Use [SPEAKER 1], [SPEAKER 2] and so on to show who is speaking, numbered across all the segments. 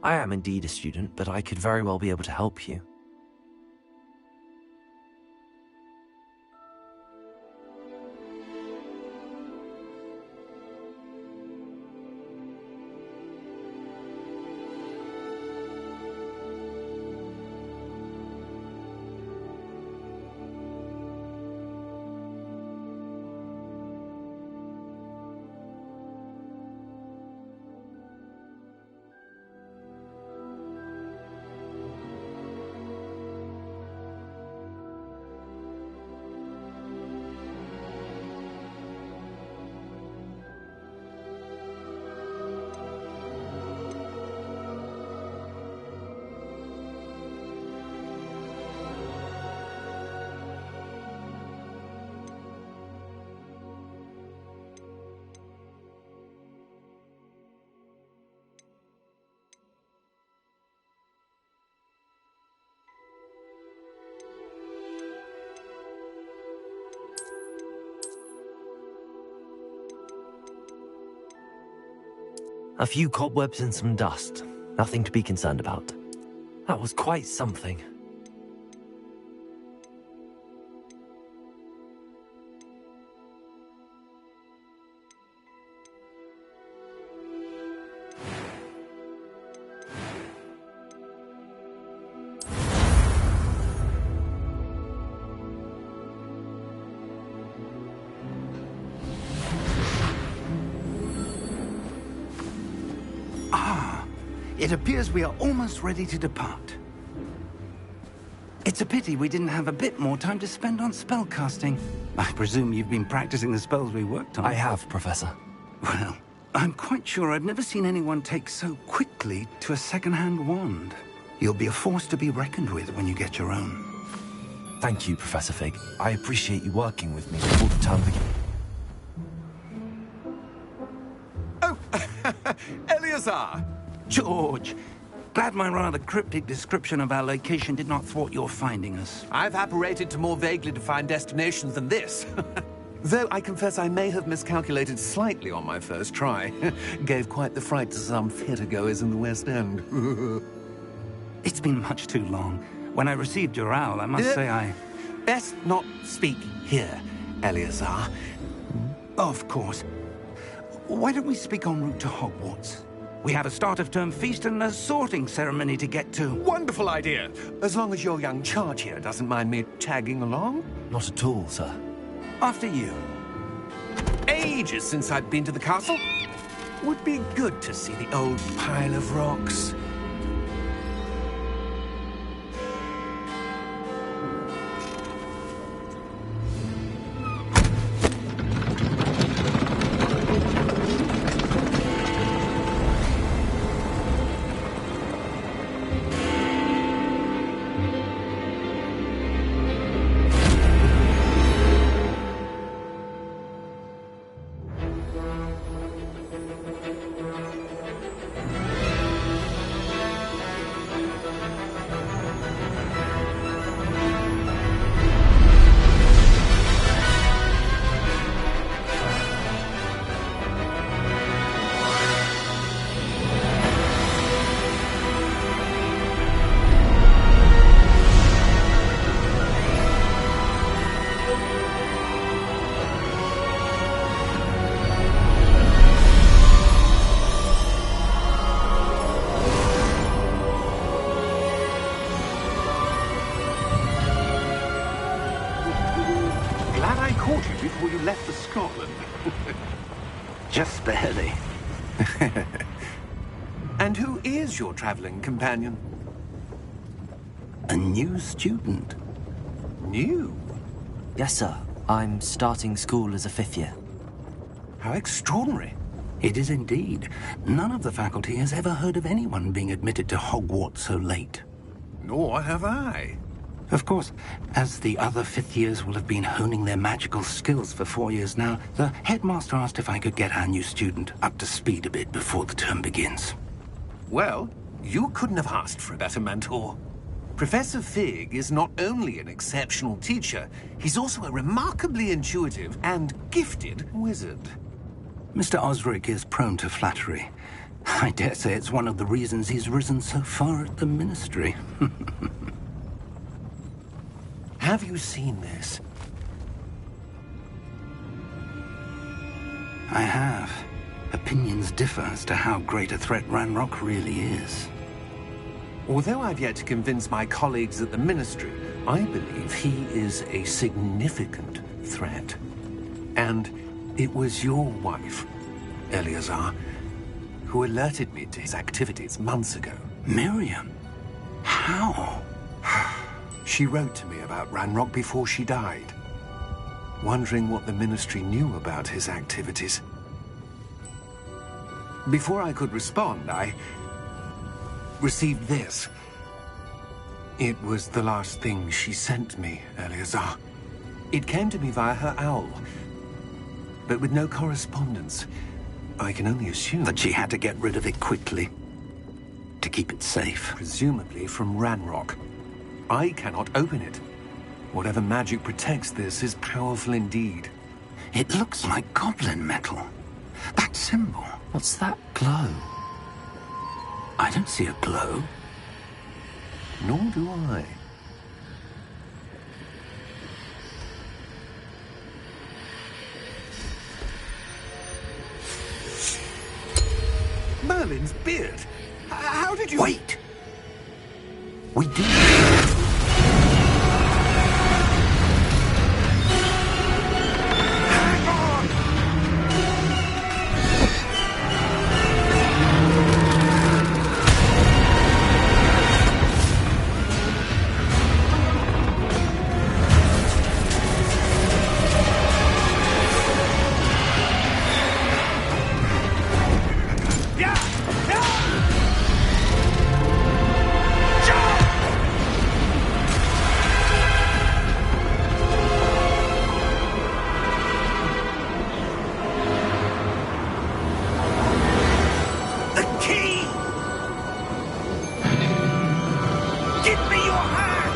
[SPEAKER 1] I am indeed a student, but I could very well be able to help you. A few cobwebs and some dust. Nothing to be concerned about. That was quite something.
[SPEAKER 2] It appears we are almost ready to depart. It's a pity we didn't have a bit more time to spend on spellcasting. I presume you've been practicing the spells we worked on.
[SPEAKER 1] I have, Professor.
[SPEAKER 2] Well, I'm quite sure I've never seen anyone take so quickly to a second-hand wand. You'll be a force to be reckoned with when you get your own.
[SPEAKER 1] Thank you, Professor Fig. I appreciate you working with me before the term begins.
[SPEAKER 3] Oh, Eleazar!
[SPEAKER 2] George, glad my rather cryptic description of our location did not thwart your finding us.
[SPEAKER 3] I've apparated to more vaguely defined destinations than this. Though I confess I may have miscalculated slightly on my first try. Gave quite the fright to some theatre-goers in the West End.
[SPEAKER 2] It's been much too long. When I received your owl, I must say I...
[SPEAKER 3] Best not speak here, Eleazar.
[SPEAKER 2] Of course. Why don't we speak en route to Hogwarts? We have a start-of-term feast and a sorting ceremony to get to.
[SPEAKER 3] Wonderful idea! As long as your young charge here doesn't mind me tagging along.
[SPEAKER 1] Not at all, sir.
[SPEAKER 2] After you.
[SPEAKER 3] Ages since I've been to the castle. Would be good to see the old pile of rocks. Before you left for Scotland.
[SPEAKER 2] Just barely.
[SPEAKER 3] And who is your traveling companion?
[SPEAKER 2] A new student.
[SPEAKER 3] New?
[SPEAKER 1] Yes, sir. I'm starting school as a 5th year.
[SPEAKER 3] How extraordinary.
[SPEAKER 2] It is indeed. None of the faculty has ever heard of anyone being admitted to Hogwarts so late.
[SPEAKER 3] Nor have I.
[SPEAKER 2] Of course, as the other fifth years will have been honing their magical skills for 4 years now, the headmaster asked if I could get our new student up to speed a bit before the term begins.
[SPEAKER 3] Well, you couldn't have asked for a better mentor. Professor Fig is not only an exceptional teacher, he's also a remarkably intuitive and gifted wizard.
[SPEAKER 2] Mr. Osric is prone to flattery. I dare say it's one of the reasons he's risen so far at the Ministry.
[SPEAKER 3] Have you seen this?
[SPEAKER 2] I have. Opinions differ as to how great a threat Ranrock really is.
[SPEAKER 3] Although I've yet to convince my colleagues at the Ministry, I believe he is a significant threat. And it was your wife, Eleazar, who alerted me to his activities months ago.
[SPEAKER 2] Miriam? How?
[SPEAKER 3] She wrote to me about Ranrock before she died, wondering what the Ministry knew about his activities. Before I could respond, I received this. It was the last thing she sent me, Eleazar. It came to me via her owl, but with no correspondence. I can only assume
[SPEAKER 2] That she had to get rid of it quickly, to keep it safe.
[SPEAKER 3] presumably from Ranrock. I cannot open it. Whatever magic protects this is powerful indeed.
[SPEAKER 2] It looks like goblin metal. That symbol.
[SPEAKER 1] What's that glow?
[SPEAKER 2] I don't see a glow.
[SPEAKER 3] Nor do I. Merlin's beard. How did you...
[SPEAKER 2] Wait! We do.
[SPEAKER 3] Hang on! Yeah! Yeah! The key! Give me your hand!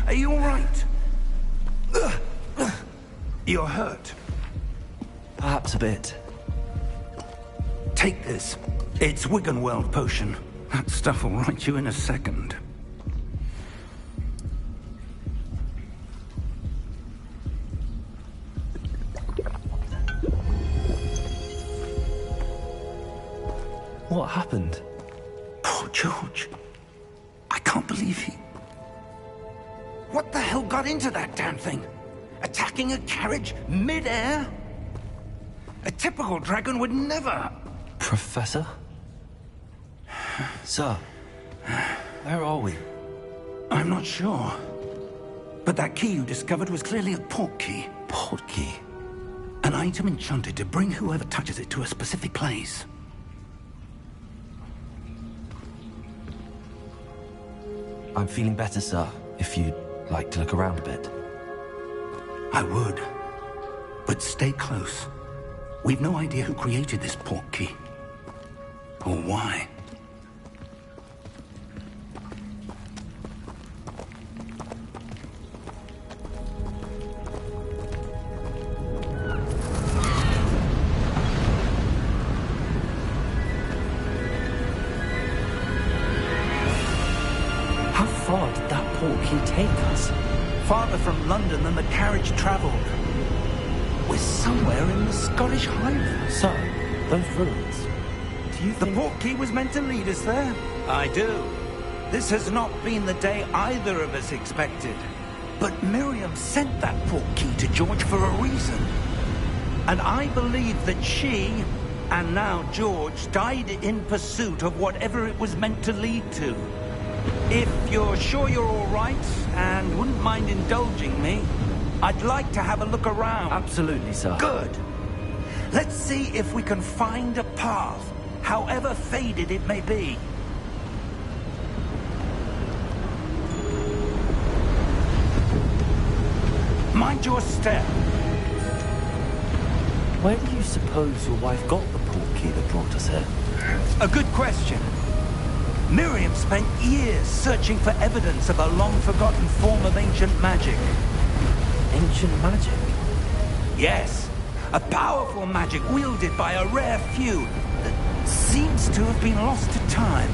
[SPEAKER 2] Are you all right? You're hurt.
[SPEAKER 1] Perhaps a bit.
[SPEAKER 2] Take this. It's Wiggenweld potion. That stuff will right you in a second.
[SPEAKER 1] What happened?
[SPEAKER 2] Poor George. I can't believe he... What the hell got into that damn thing? Attacking a carriage mid-air? A typical dragon would never...
[SPEAKER 1] Professor? Sir, where are we?
[SPEAKER 2] I'm not sure. But that key you discovered was clearly a port key.
[SPEAKER 1] Port key.
[SPEAKER 2] An item enchanted to bring whoever touches it to a specific place.
[SPEAKER 1] I'm feeling better, sir, if you'd like to look around a bit.
[SPEAKER 2] I would. But stay close. We've no idea who created this port key. Or why.
[SPEAKER 1] How far did that port key take us?
[SPEAKER 2] Farther from London than the carriage travelled. We're somewhere in the Scottish Highlands.
[SPEAKER 1] Sir, those ruins. Do you
[SPEAKER 2] The
[SPEAKER 1] think...
[SPEAKER 2] port key was meant to lead us there? I do. This has not been the day either of us expected. But Miriam sent that port key to George for a reason. And I believe that she, and now George, died in pursuit of whatever it was meant to lead to. If you're sure you're all right and wouldn't mind indulging me, I'd like to have a look around.
[SPEAKER 1] Absolutely, sir.
[SPEAKER 2] Good. Let's see if we can find a path, however faded it may be. Mind your step.
[SPEAKER 1] Where do you suppose your wife got the portkey that brought us here?
[SPEAKER 2] A good question. Miriam spent years searching for evidence of a long-forgotten form of ancient magic.
[SPEAKER 1] Ancient magic?
[SPEAKER 2] Yes, a powerful magic wielded by a rare few that seems to have been lost to time.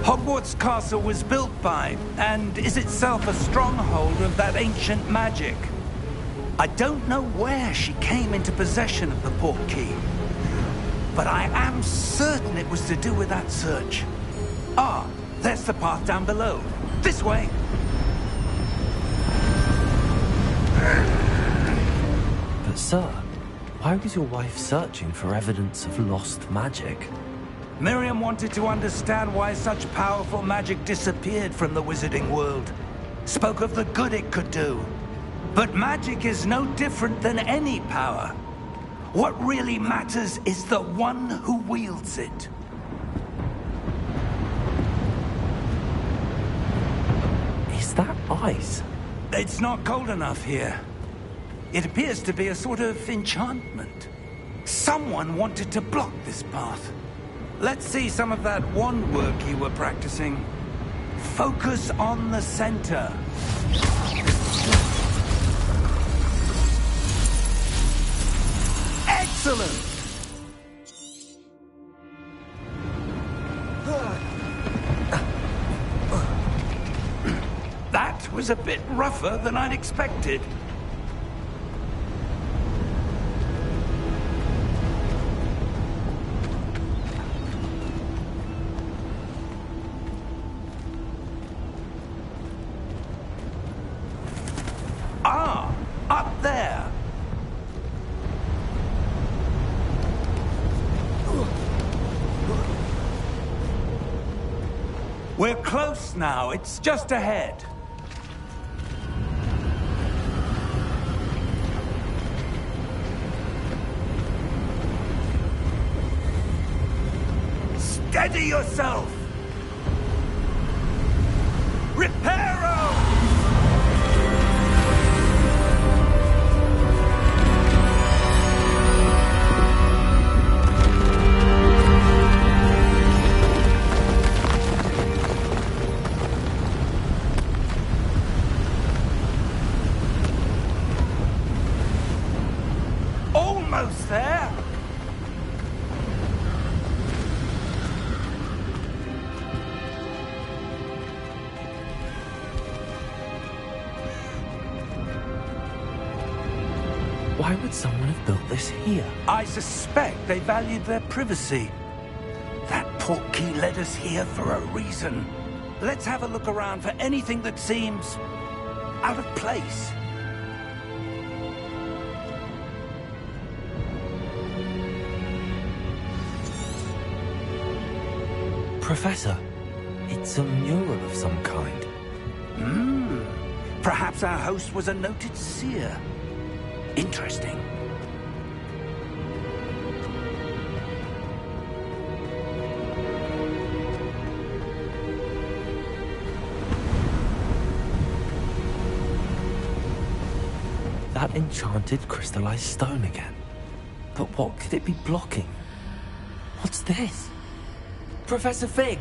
[SPEAKER 2] Hogwarts Castle was built by, and is itself a stronghold of that ancient magic. I don't know where she came into possession of the portkey, but I am certain it was to do with that search. Ah, there's the path down below. This way.
[SPEAKER 1] But sir, why was your wife searching for evidence of lost magic?
[SPEAKER 2] Miriam wanted to understand why such powerful magic disappeared from the wizarding world. Spoke of the good it could do. But magic is no different than any power. What really matters is the one who wields it.
[SPEAKER 1] Is that ice?
[SPEAKER 2] It's not cold enough here. It appears to be a sort of enchantment. Someone wanted to block this path. Let's see some of that wand work you were practicing. Focus on the center. Excellent! That was a bit rougher than I'd expected. Ah, up there. We're close now. It's just ahead. Steady yourself! Reparo! Almost there!
[SPEAKER 1] Why would someone have built this here?
[SPEAKER 2] I suspect they valued their privacy. That portkey led us here for a reason. Let's have a look around for anything that seems out of place.
[SPEAKER 1] Professor, it's a mural of some kind.
[SPEAKER 2] Perhaps our host was a noted seer. Interesting.
[SPEAKER 1] That enchanted crystallized stone again. But what could it be blocking? What's this? Professor Fig!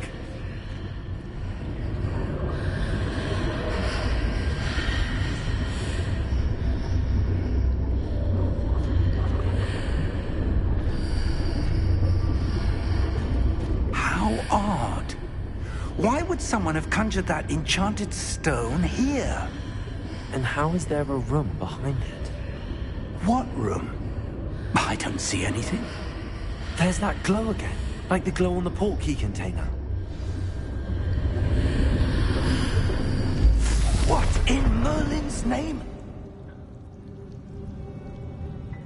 [SPEAKER 2] How odd. Why would someone have conjured that enchanted stone here?
[SPEAKER 1] And how is there a room behind it?
[SPEAKER 2] What room? I don't see anything.
[SPEAKER 1] There's that glow again, like the glow on the portkey container.
[SPEAKER 2] What in Merlin's name?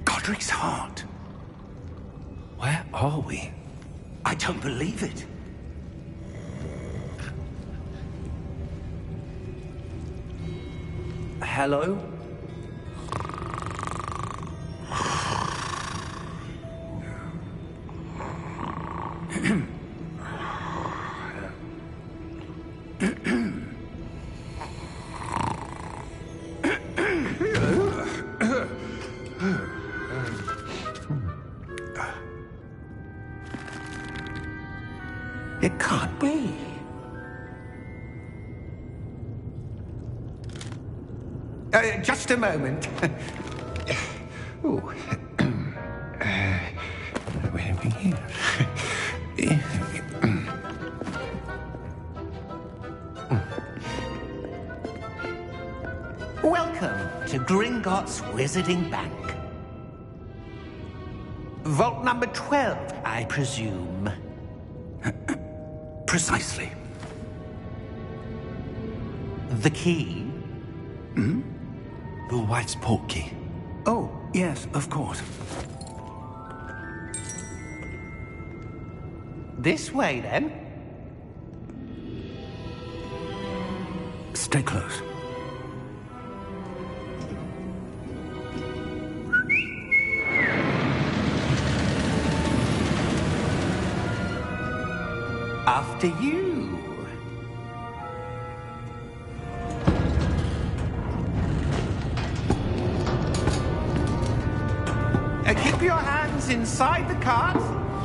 [SPEAKER 2] Godric's heart.
[SPEAKER 1] Where are we?
[SPEAKER 2] I don't believe it.
[SPEAKER 1] Hello?
[SPEAKER 2] It can't be. Just a moment. Ooh. Where are we here? Welcome to Gringotts Wizarding Bank. Vault number 12, I presume. Precisely. The key?
[SPEAKER 1] Hmm? Your wife's portkey.
[SPEAKER 2] Oh, yes, of course. This way, then.
[SPEAKER 1] Stay close.
[SPEAKER 2] After you. Keep your hands inside the cart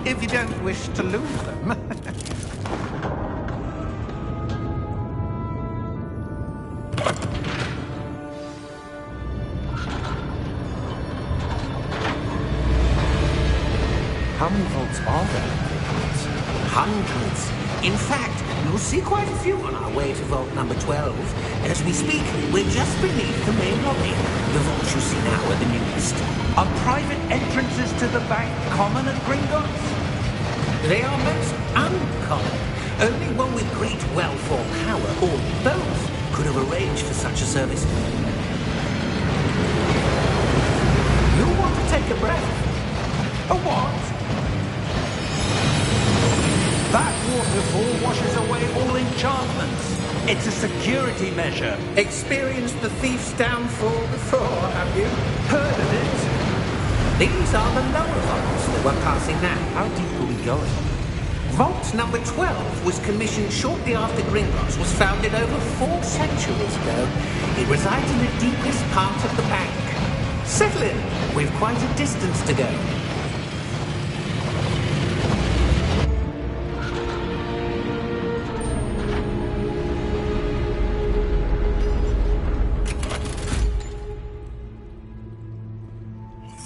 [SPEAKER 2] if you don't wish to lose them.
[SPEAKER 1] How many vaults are there?
[SPEAKER 2] Hundreds. In fact, you'll see quite a few on our way to vault number 12. As we speak, we're just beneath the main lobby. The vaults you see now are the newest.
[SPEAKER 4] Are private entrances to the bank common at Gringotts?
[SPEAKER 2] They are most uncommon. Only one with great wealth or power, or both, could have arranged for such a service. You'll want to take a breath.
[SPEAKER 4] A what? That waterfall washes away all enchantments. It's a security measure.
[SPEAKER 2] Experienced the thief's downfall before, have you?
[SPEAKER 4] Heard of it?
[SPEAKER 2] These are the lower vaults that we're passing now.
[SPEAKER 1] How deep are we going?
[SPEAKER 2] Vault number 12 was commissioned shortly after Gringotts was founded over 4 centuries ago. It resides in the deepest part of the bank. Settle in. We've quite a distance to go.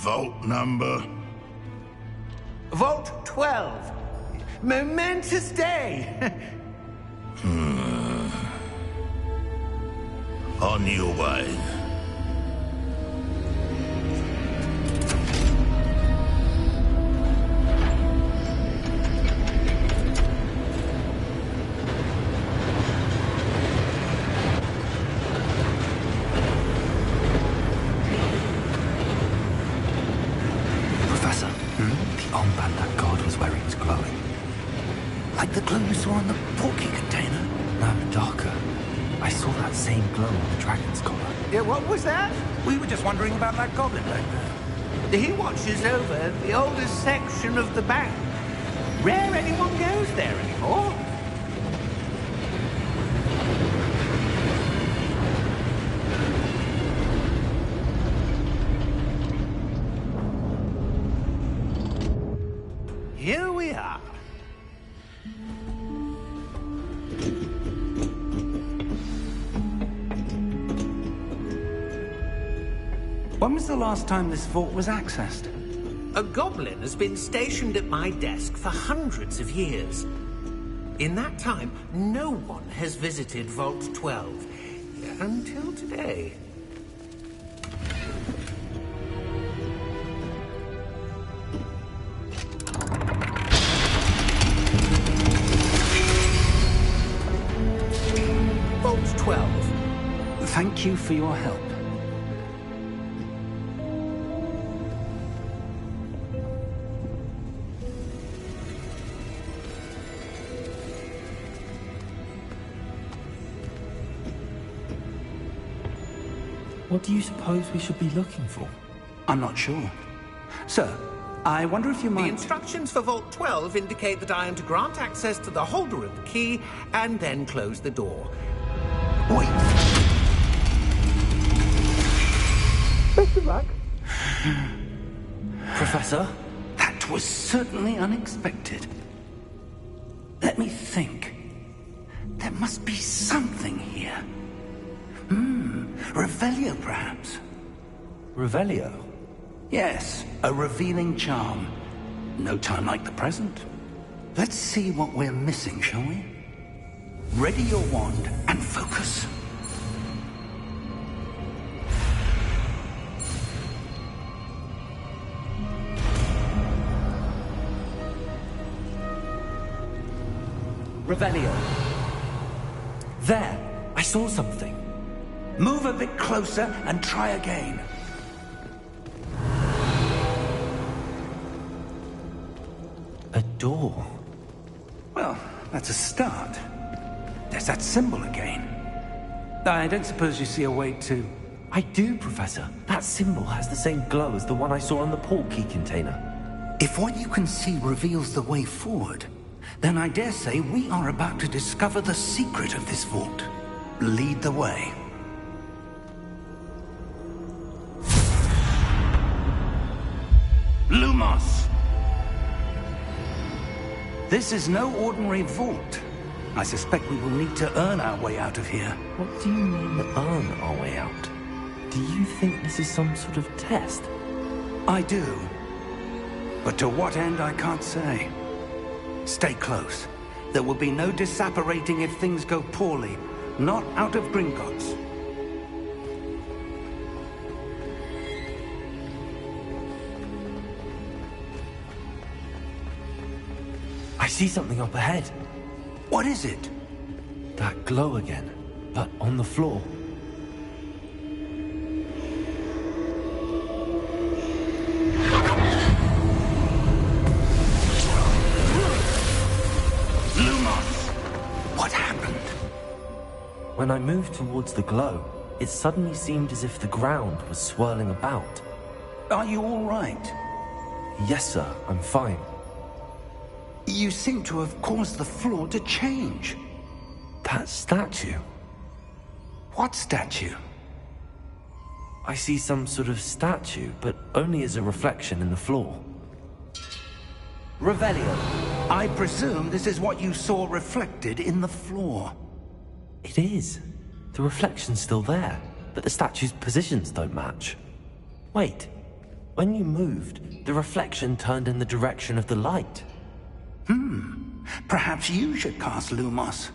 [SPEAKER 5] Vault number?
[SPEAKER 2] Vault 12. Momentous day.
[SPEAKER 5] On your way.
[SPEAKER 1] Professor, the armband that guard was wearing is glowing.
[SPEAKER 2] Like the glow you saw on the portkey container.
[SPEAKER 1] No, darker. I saw that same glow on the dragon's collar.
[SPEAKER 2] Yeah, what was that?
[SPEAKER 4] We were just wondering about that goblin back there.
[SPEAKER 2] He watches over the oldest section of the bank. Rare anyone goes there anymore. Here we are.
[SPEAKER 4] When was the last time this vault was accessed?
[SPEAKER 2] A goblin has been stationed at my desk for hundreds of years. In that time, no one has visited Vault 12. Until today. Vault 12.
[SPEAKER 4] Thank you for your help.
[SPEAKER 1] What do you suppose we should be looking for?
[SPEAKER 2] I'm not sure. Sir, I wonder if you
[SPEAKER 6] The
[SPEAKER 2] might...
[SPEAKER 6] instructions for Vault 12 indicate that I am to grant access to the holder of the key and then close the door.
[SPEAKER 2] Wait!
[SPEAKER 1] Professor?
[SPEAKER 2] That was certainly unexpected. Let me think. There must be something here. Revelio, perhaps?
[SPEAKER 1] Revelio?
[SPEAKER 2] Yes, a revealing charm. No time like the present. Let's see what we're missing, shall we? Ready your wand and focus.
[SPEAKER 1] Revelio. There! I saw something.
[SPEAKER 2] Move a bit closer and try again.
[SPEAKER 1] A door.
[SPEAKER 2] Well, that's a start. There's that symbol again. I don't suppose you see a way to...
[SPEAKER 1] I do, Professor. That symbol has the same glow as the one I saw on the port key container.
[SPEAKER 2] If what you can see reveals the way forward, then I dare say we are about to discover the secret of this vault. Lead the way. Lumos! This is no ordinary vault. I suspect we will need to earn our way out of here.
[SPEAKER 1] What do you mean, earn our way out? Do you think this is some sort of test?
[SPEAKER 2] I do. But to what end, I can't say. Stay close. There will be no disapparating if things go poorly. Not out of Gringotts.
[SPEAKER 1] I see something up ahead.
[SPEAKER 2] What is it?
[SPEAKER 1] That glow again, but on the floor.
[SPEAKER 2] Lumos! What happened?
[SPEAKER 1] When I moved towards the glow, it suddenly seemed as if the ground was swirling about.
[SPEAKER 2] Are you all right?
[SPEAKER 1] Yes, sir, I'm fine.
[SPEAKER 2] You seem to have caused the floor to change.
[SPEAKER 1] That statue.
[SPEAKER 2] What statue?
[SPEAKER 1] I see some sort of statue, but only as a reflection in the floor.
[SPEAKER 2] Revelio, I presume this is what you saw reflected in the floor.
[SPEAKER 1] It is. The reflection's still there, but the statue's positions don't match. Wait, when you moved, the reflection turned in the direction of the light.
[SPEAKER 2] Perhaps you should cast Lumos.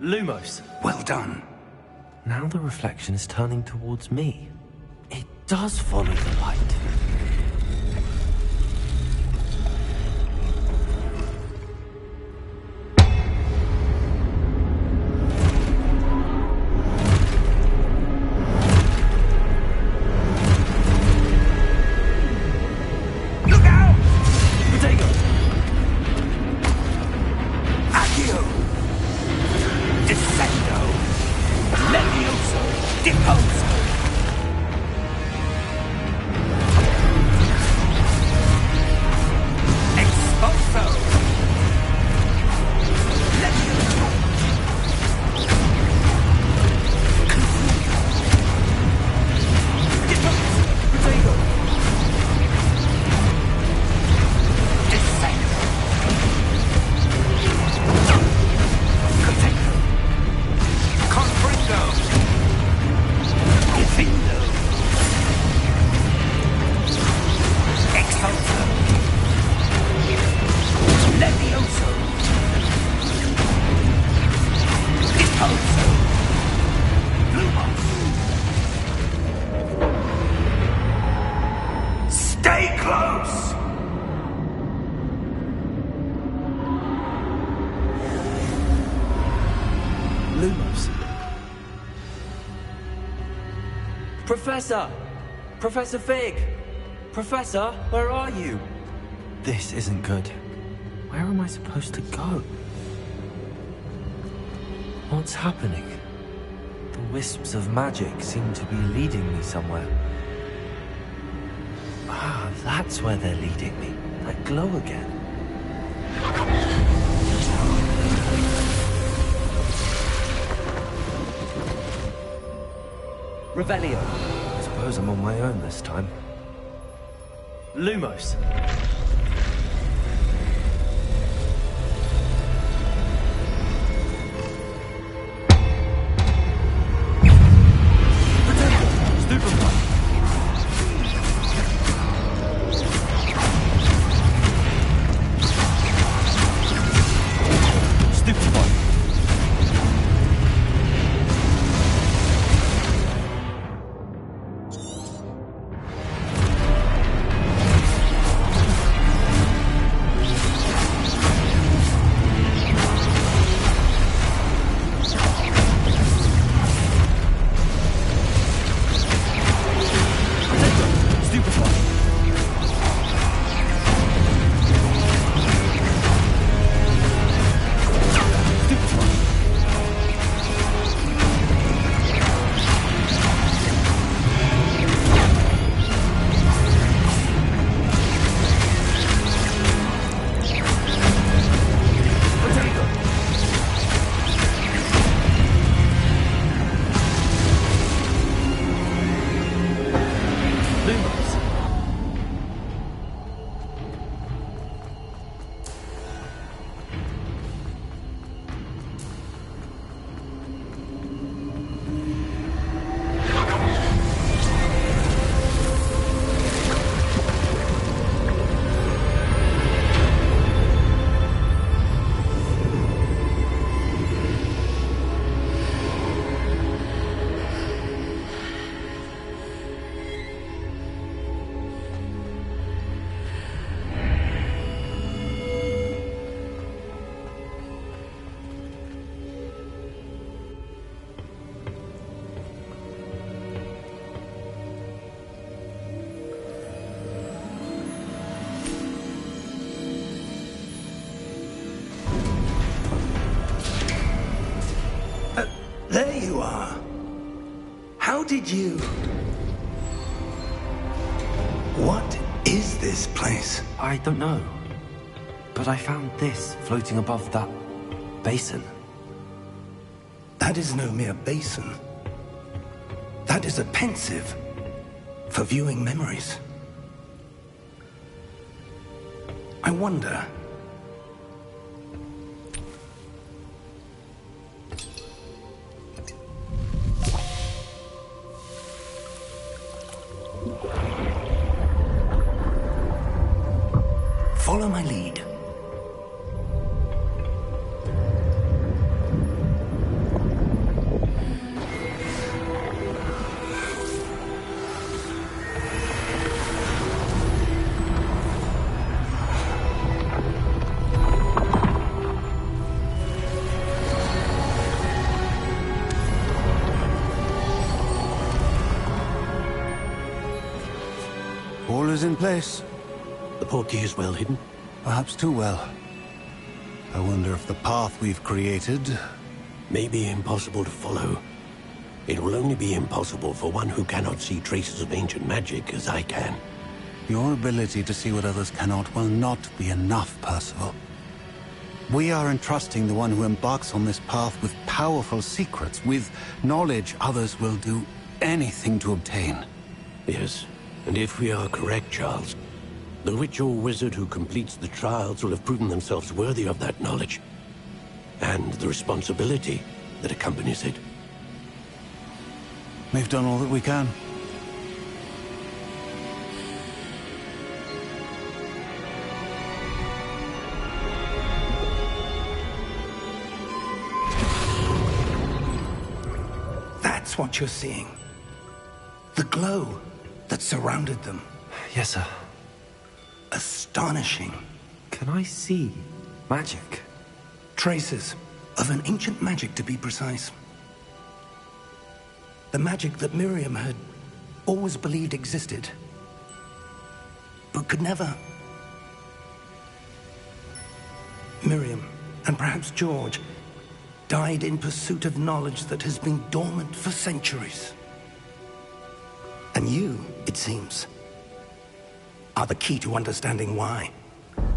[SPEAKER 1] Lumos!
[SPEAKER 2] Well done.
[SPEAKER 1] Now the reflection is turning towards me. It does follow the light.
[SPEAKER 2] Stay close!
[SPEAKER 1] Lumos. Professor! Professor Fig! Professor, where are you? This isn't good. Where am I supposed to go? What's happening? The wisps of magic seem to be leading me somewhere. Ah, that's where they're leading me. That glow again. Revelio. I suppose I'm on my own this time. Lumos.
[SPEAKER 2] There you are. How did you... What is this place?
[SPEAKER 1] I don't know. But I found this floating above that basin.
[SPEAKER 2] That is no mere basin. That is a pensive for viewing memories. I wonder... Follow my lead.
[SPEAKER 7] All is in place.
[SPEAKER 8] The portkey is well hidden?
[SPEAKER 7] Perhaps too well. I wonder if the path we've created...
[SPEAKER 8] May be impossible to follow. It will only be impossible for one who cannot see traces of ancient magic as I can.
[SPEAKER 7] Your ability to see what others cannot will not be enough, Percival. We are entrusting the one who embarks on this path with powerful secrets, with knowledge others will do anything to obtain.
[SPEAKER 8] Yes, and if we are correct, Charles, the witch or wizard who completes the trials will have proven themselves worthy of that knowledge, and the responsibility that accompanies it.
[SPEAKER 7] We've done all that we can.
[SPEAKER 2] That's what you're seeing. The glow that surrounded them.
[SPEAKER 1] Yes, sir.
[SPEAKER 2] Astonishing.
[SPEAKER 1] Can I see magic?
[SPEAKER 2] Traces of an ancient magic, to be precise. The magic that Miriam had always believed existed, but could never. Miriam, and perhaps George, died in pursuit of knowledge that has been dormant for centuries. And you, it seems, are the key to understanding why.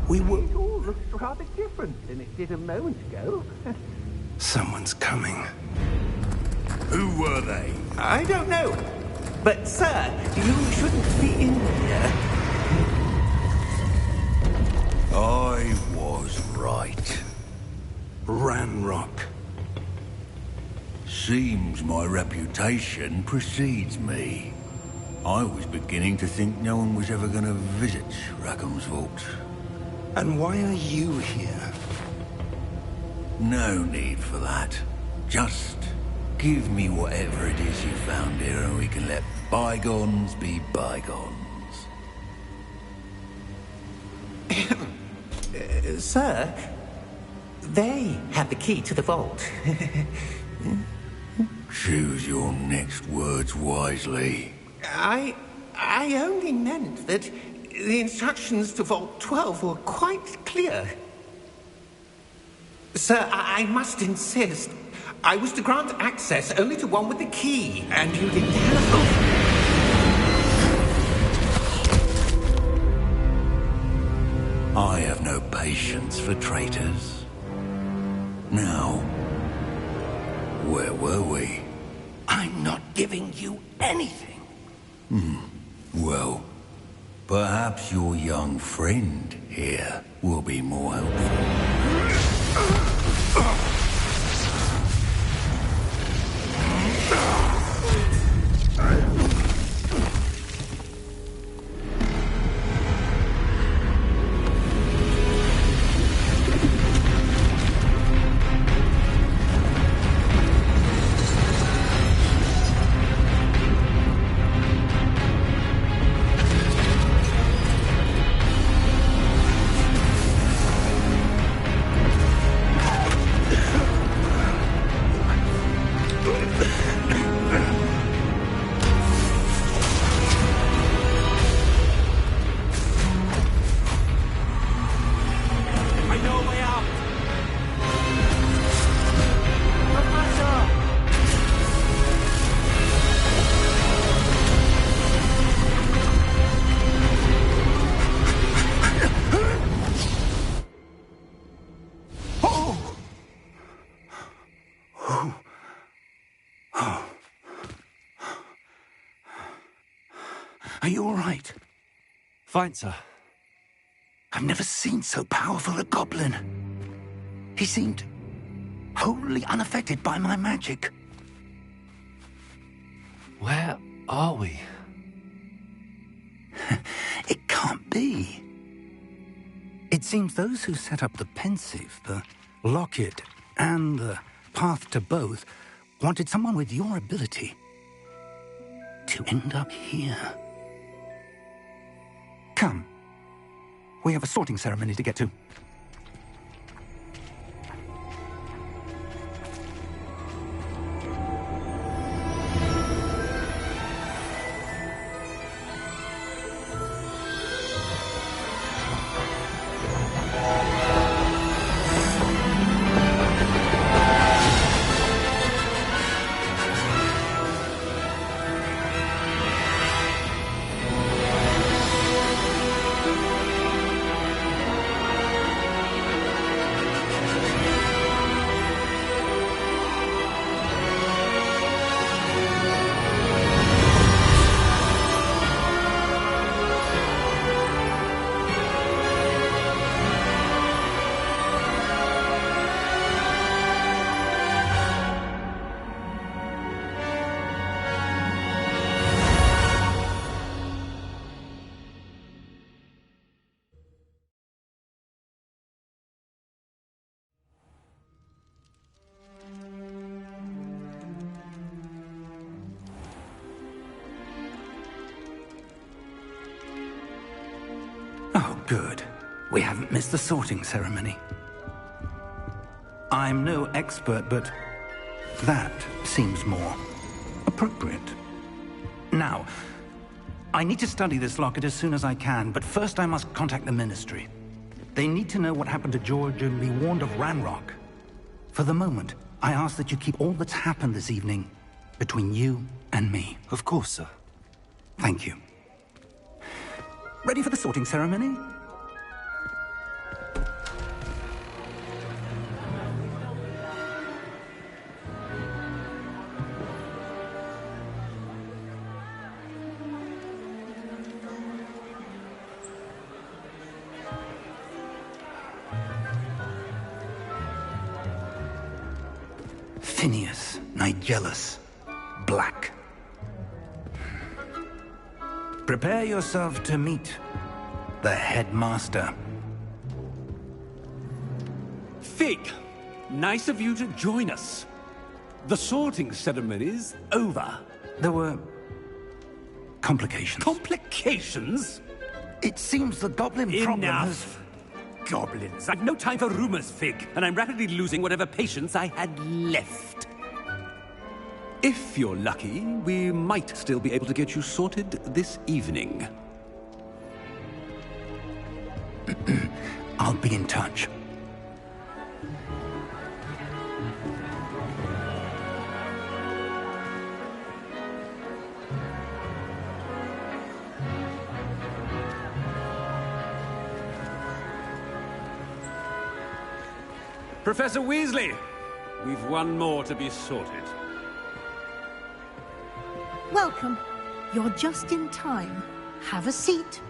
[SPEAKER 2] We were...
[SPEAKER 6] It all looks rather different than it did a moment ago.
[SPEAKER 2] Someone's coming.
[SPEAKER 5] Who were they?
[SPEAKER 6] I don't know. But, sir, you shouldn't be in here.
[SPEAKER 5] I was right.
[SPEAKER 2] Ranrock.
[SPEAKER 5] Seems my reputation precedes me. I was beginning to think no one was ever going to visit Rackham's vault.
[SPEAKER 2] And why are you here?
[SPEAKER 5] No need for that. Just give me whatever it is you found here and we can let bygones be bygones.
[SPEAKER 6] Sir, they have the key to the vault.
[SPEAKER 5] Choose your next words wisely.
[SPEAKER 6] I only meant that the instructions to Vault 12 were quite clear. Sir, I must insist. I was to grant access only to one with the key, and you didn't have...
[SPEAKER 5] I have no patience for traitors. Now, where were we?
[SPEAKER 2] I'm not giving you anything.
[SPEAKER 5] Well, perhaps your young friend here will be more helpful.
[SPEAKER 2] Are you all right?
[SPEAKER 1] Fine, sir.
[SPEAKER 2] I've never seen so powerful a goblin. He seemed wholly unaffected by my magic.
[SPEAKER 1] Where are we?
[SPEAKER 2] It can't be. It seems those who set up the pensive, the locket, and the path to both wanted someone with your ability to end up here. Come. We have a sorting ceremony to get to. Oh, good. We haven't missed the sorting ceremony. I'm no expert, but that seems more appropriate. Now, I need to study this locket as soon as I can, but first I must contact the Ministry. They need to know what happened to George and be warned of Ranrock. For the moment, I ask that you keep all that's happened this evening between you and me.
[SPEAKER 1] Of course, sir.
[SPEAKER 2] Thank you. Ready for the sorting ceremony? Phineas, Nigellus, Black. Prepare yourself to meet the headmaster.
[SPEAKER 4] Fig, nice of you to join us. The sorting ceremony's over.
[SPEAKER 2] There were complications.
[SPEAKER 4] Complications?
[SPEAKER 2] It seems the goblin problem has...
[SPEAKER 4] Enough. Goblins. I've no time for rumors, Fig, and I'm rapidly losing whatever patience I had left. If you're lucky, we might still be able to get you sorted this evening.
[SPEAKER 2] I'll be in touch.
[SPEAKER 4] Professor Weasley, we've one more to be sorted.
[SPEAKER 9] Welcome. You're just in time. Have a seat.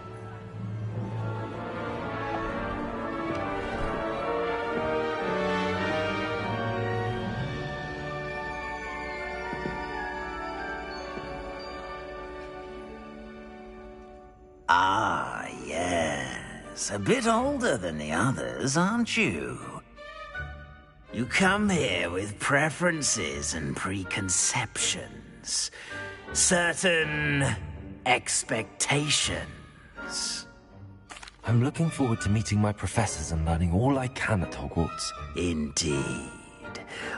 [SPEAKER 10] Ah, yes. A bit older than the others, aren't you? You come here with preferences and preconceptions. Certain expectations.
[SPEAKER 1] I'm looking forward to meeting my professors and learning all I can at Hogwarts.
[SPEAKER 10] Indeed.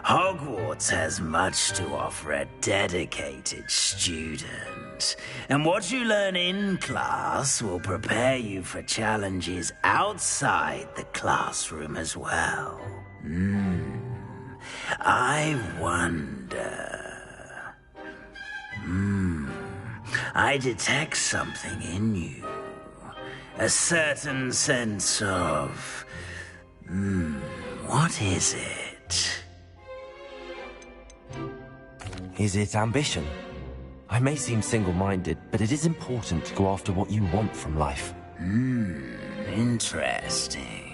[SPEAKER 10] Hogwarts has much to offer a dedicated student. And what you learn in class will prepare you for challenges outside the classroom as well. I wonder... I detect something in you. A certain sense of... what is it?
[SPEAKER 1] Is it ambition? I may seem single-minded, but it is important to go after what you want from life.
[SPEAKER 10] Interesting.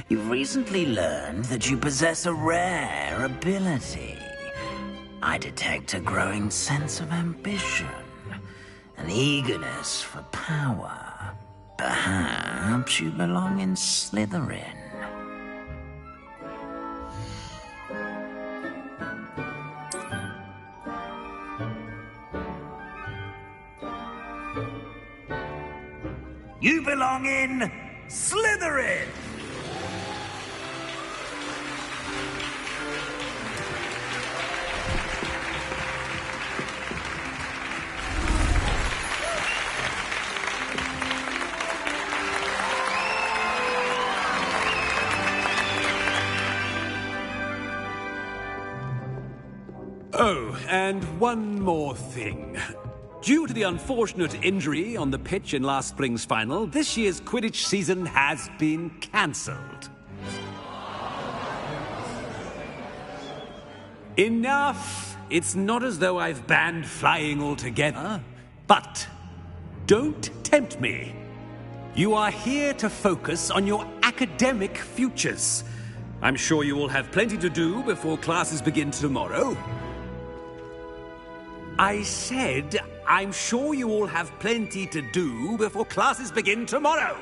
[SPEAKER 10] You've recently learned that you possess a rare ability. I detect a growing sense of ambition, an eagerness for power. Perhaps you belong in Slytherin. You belong in Slytherin!
[SPEAKER 4] Oh, and one more thing. Due to the unfortunate injury on the pitch in last spring's final, this year's Quidditch season has been cancelled. Enough! It's not as though I've banned flying altogether, but don't tempt me. You are here to focus on your academic futures. I'm sure you will have plenty to do before classes begin tomorrow. I said, I'm sure you all have plenty to do before classes begin tomorrow.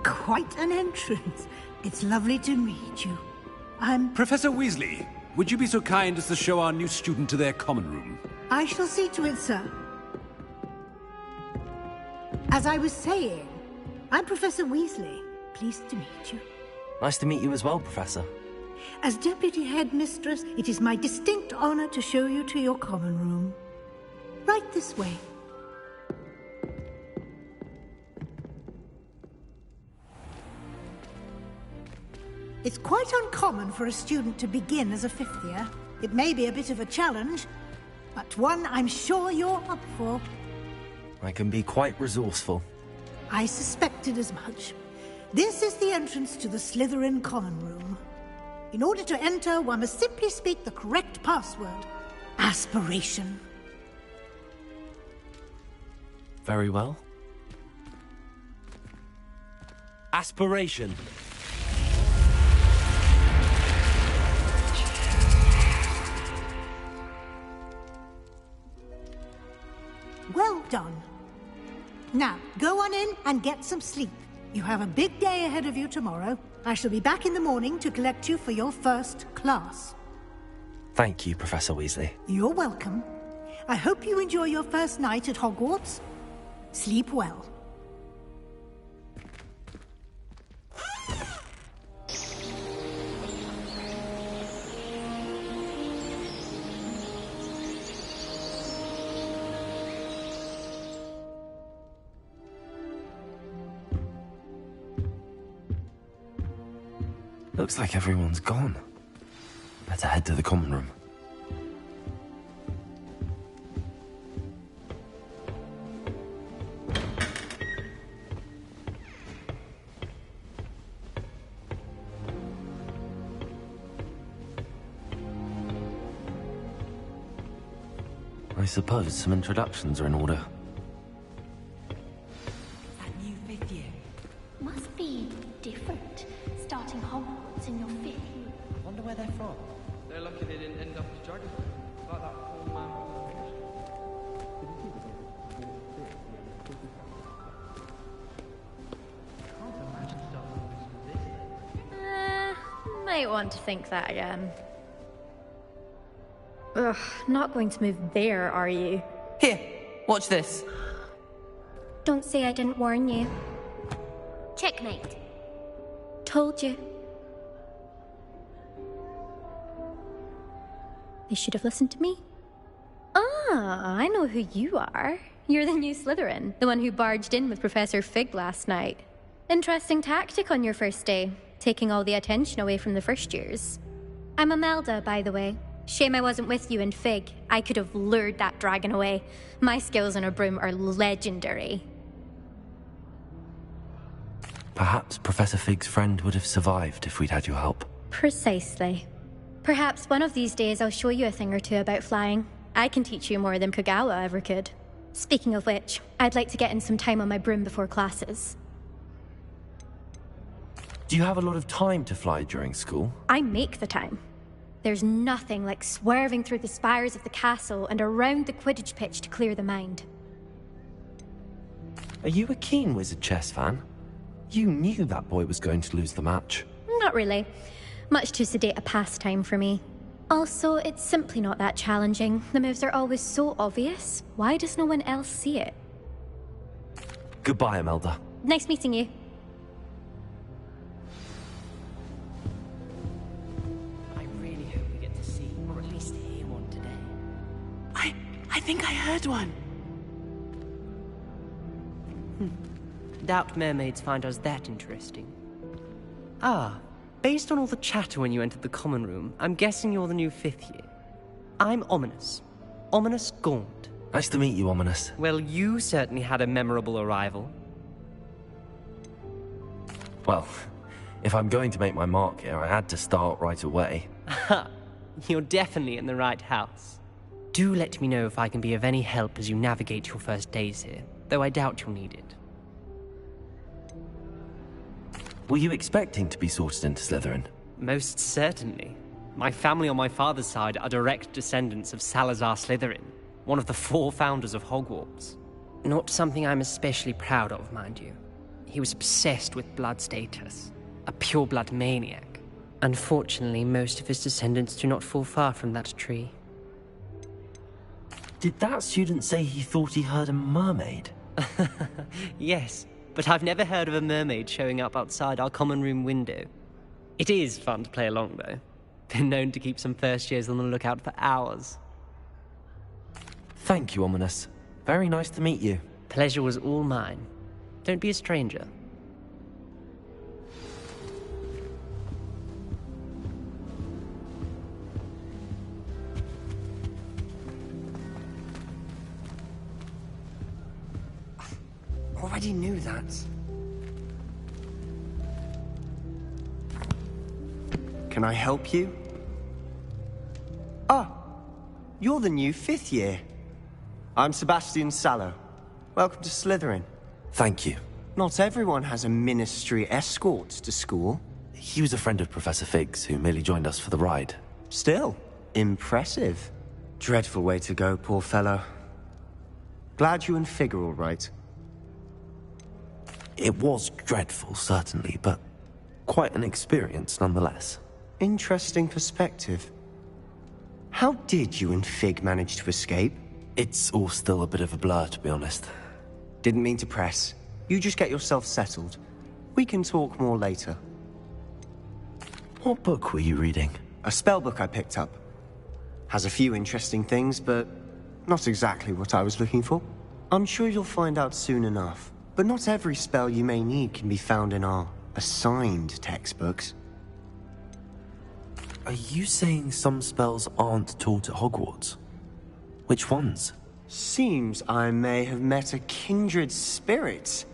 [SPEAKER 9] Quite an entrance. It's lovely to meet you.
[SPEAKER 4] Professor Weasley, would you be so kind as to show our new student to their common room?
[SPEAKER 9] I shall see to it, sir. As I was saying, I'm Professor Weasley. Pleased to meet you.
[SPEAKER 1] Nice to meet you as well, Professor.
[SPEAKER 9] As Deputy Headmistress, it is my distinct honor to show you to your common room. Right this way. It's quite uncommon for a student to begin as a fifth year. It may be a bit of a challenge, but one I'm sure you're up for.
[SPEAKER 1] I can be quite resourceful.
[SPEAKER 9] I suspected as much. This is the entrance to the Slytherin common room. In order to enter, one must simply speak the correct password. Aspiration.
[SPEAKER 1] Very well. Aspiration.
[SPEAKER 9] Well done. Now, go on in and get some sleep. You have a big day ahead of you tomorrow. I shall be back in the morning to collect you for your first class.
[SPEAKER 1] Thank you, Professor Weasley.
[SPEAKER 9] You're welcome. I hope you enjoy your first night at Hogwarts. Sleep well.
[SPEAKER 1] Looks like everyone's gone. Better head to the common room. I suppose some introductions are in order.
[SPEAKER 11] That new fifth year
[SPEAKER 12] must be different. Starting Hogwarts in your fifth year.
[SPEAKER 11] I wonder where they're from. They're lucky they didn't end up as dragons. Like that poor man
[SPEAKER 12] Might want to think that again. Ugh, not going to move there, are you?
[SPEAKER 13] Here, watch this.
[SPEAKER 12] Don't say I didn't warn you.
[SPEAKER 14] Checkmate.
[SPEAKER 12] Told you. They should have listened to me. Ah, I know who you are. You're the new Slytherin, the one who barged in with Professor Fig last night. Interesting tactic on your first day, taking all the attention away from the first years. I'm Imelda, by the way. Shame I wasn't with you in Fig. I could have lured that dragon away. My skills on a broom are legendary.
[SPEAKER 1] Perhaps Professor Fig's friend would have survived if we'd had your help.
[SPEAKER 12] Precisely. Perhaps one of these days I'll show you a thing or two about flying. I can teach you more than Kogawa ever could. Speaking of which, I'd like to get in some time on my broom before classes.
[SPEAKER 1] Do you have a lot of time to fly during school?
[SPEAKER 12] I make the time. There's nothing like swerving through the spires of the castle and around the Quidditch pitch to clear the mind.
[SPEAKER 1] Are you a keen Wizard chess fan? You knew that boy was going to lose the match.
[SPEAKER 12] Not really. Much too sedate a pastime for me. Also, it's simply not that challenging. The moves are always so obvious. Why does no one else see it?
[SPEAKER 1] Goodbye, Imelda.
[SPEAKER 12] Nice meeting you.
[SPEAKER 11] I really hope we get to see, or at least hear one today.
[SPEAKER 13] I think I heard one.
[SPEAKER 11] Doubt mermaids find us that interesting. Ah, based on all the chatter when you entered the common room, I'm guessing you're the new fifth year. I'm Ominous. Ominous Gaunt.
[SPEAKER 1] Nice to meet you, Ominous.
[SPEAKER 11] Well, you certainly had a memorable arrival.
[SPEAKER 1] Well, if I'm going to make my mark here, I had to start right away.
[SPEAKER 11] Ha! You're definitely in the right house. Do let me know if I can be of any help as you navigate your first days here, though I doubt you'll need it.
[SPEAKER 1] Were you expecting to be sorted into Slytherin?
[SPEAKER 11] Most certainly. My family on my father's side are direct descendants of Salazar Slytherin, one of the 4 founders of Hogwarts. Not something I'm especially proud of, mind you. He was obsessed with blood status, a pure-blood maniac. Unfortunately, most of his descendants do not fall far from that tree.
[SPEAKER 1] Did that student say he thought he heard a mermaid?
[SPEAKER 11] Yes, but I've never heard of a mermaid showing up outside our common room window. It is fun to play along, though. Been known to keep some first years on the lookout for hours.
[SPEAKER 1] Thank you, Ominous. Very nice to meet you.
[SPEAKER 11] Pleasure was all mine. Don't be a stranger.
[SPEAKER 15] Already knew that. Can I help you? Ah, you're the new 5th year. I'm Sebastian Sallow. Welcome to Slytherin.
[SPEAKER 1] Thank you.
[SPEAKER 15] Not everyone has a ministry escort to school.
[SPEAKER 1] He was a friend of Professor Fig's, who merely joined us for the ride.
[SPEAKER 15] Still, impressive. Dreadful way to go, poor fellow. Glad you and Fig are all right.
[SPEAKER 1] It was dreadful, certainly, but quite an experience nonetheless.
[SPEAKER 15] Interesting perspective. How did you and Fig manage to escape?
[SPEAKER 1] It's all still a bit of a blur, to be honest.
[SPEAKER 15] Didn't mean to press. You just get yourself settled. We can talk more later.
[SPEAKER 1] What book were you reading?
[SPEAKER 15] A spell book I picked up. Has a few interesting things, but not exactly what I was looking for. I'm sure you'll find out soon enough. But not every spell you may need can be found in our assigned textbooks.
[SPEAKER 1] Are you saying some spells aren't taught at Hogwarts? Which ones?
[SPEAKER 15] Seems I may have met a kindred spirit.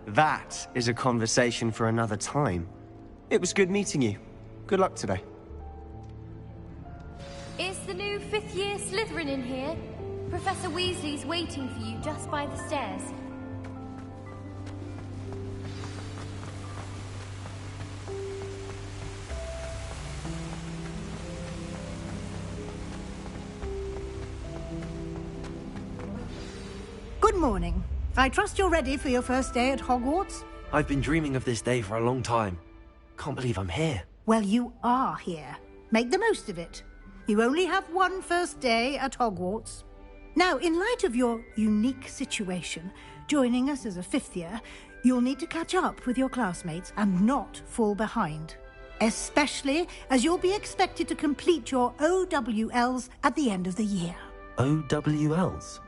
[SPEAKER 15] That is a conversation for another time. It was good meeting you. Good luck today.
[SPEAKER 14] Is the new 5th year Slytherin in here? Professor Weasley's waiting for you just by the stairs.
[SPEAKER 9] Good morning. I trust you're ready for your first day at Hogwarts?
[SPEAKER 1] I've been dreaming of this day for a long time. Can't believe I'm here.
[SPEAKER 9] Well, you are here. Make the most of it. You only have one first day at Hogwarts. Now, in light of your unique situation, joining us as a 5th year, you'll need to catch up with your classmates and not fall behind. Especially as you'll be expected to complete your OWLs at the end of the year.
[SPEAKER 1] OWLs?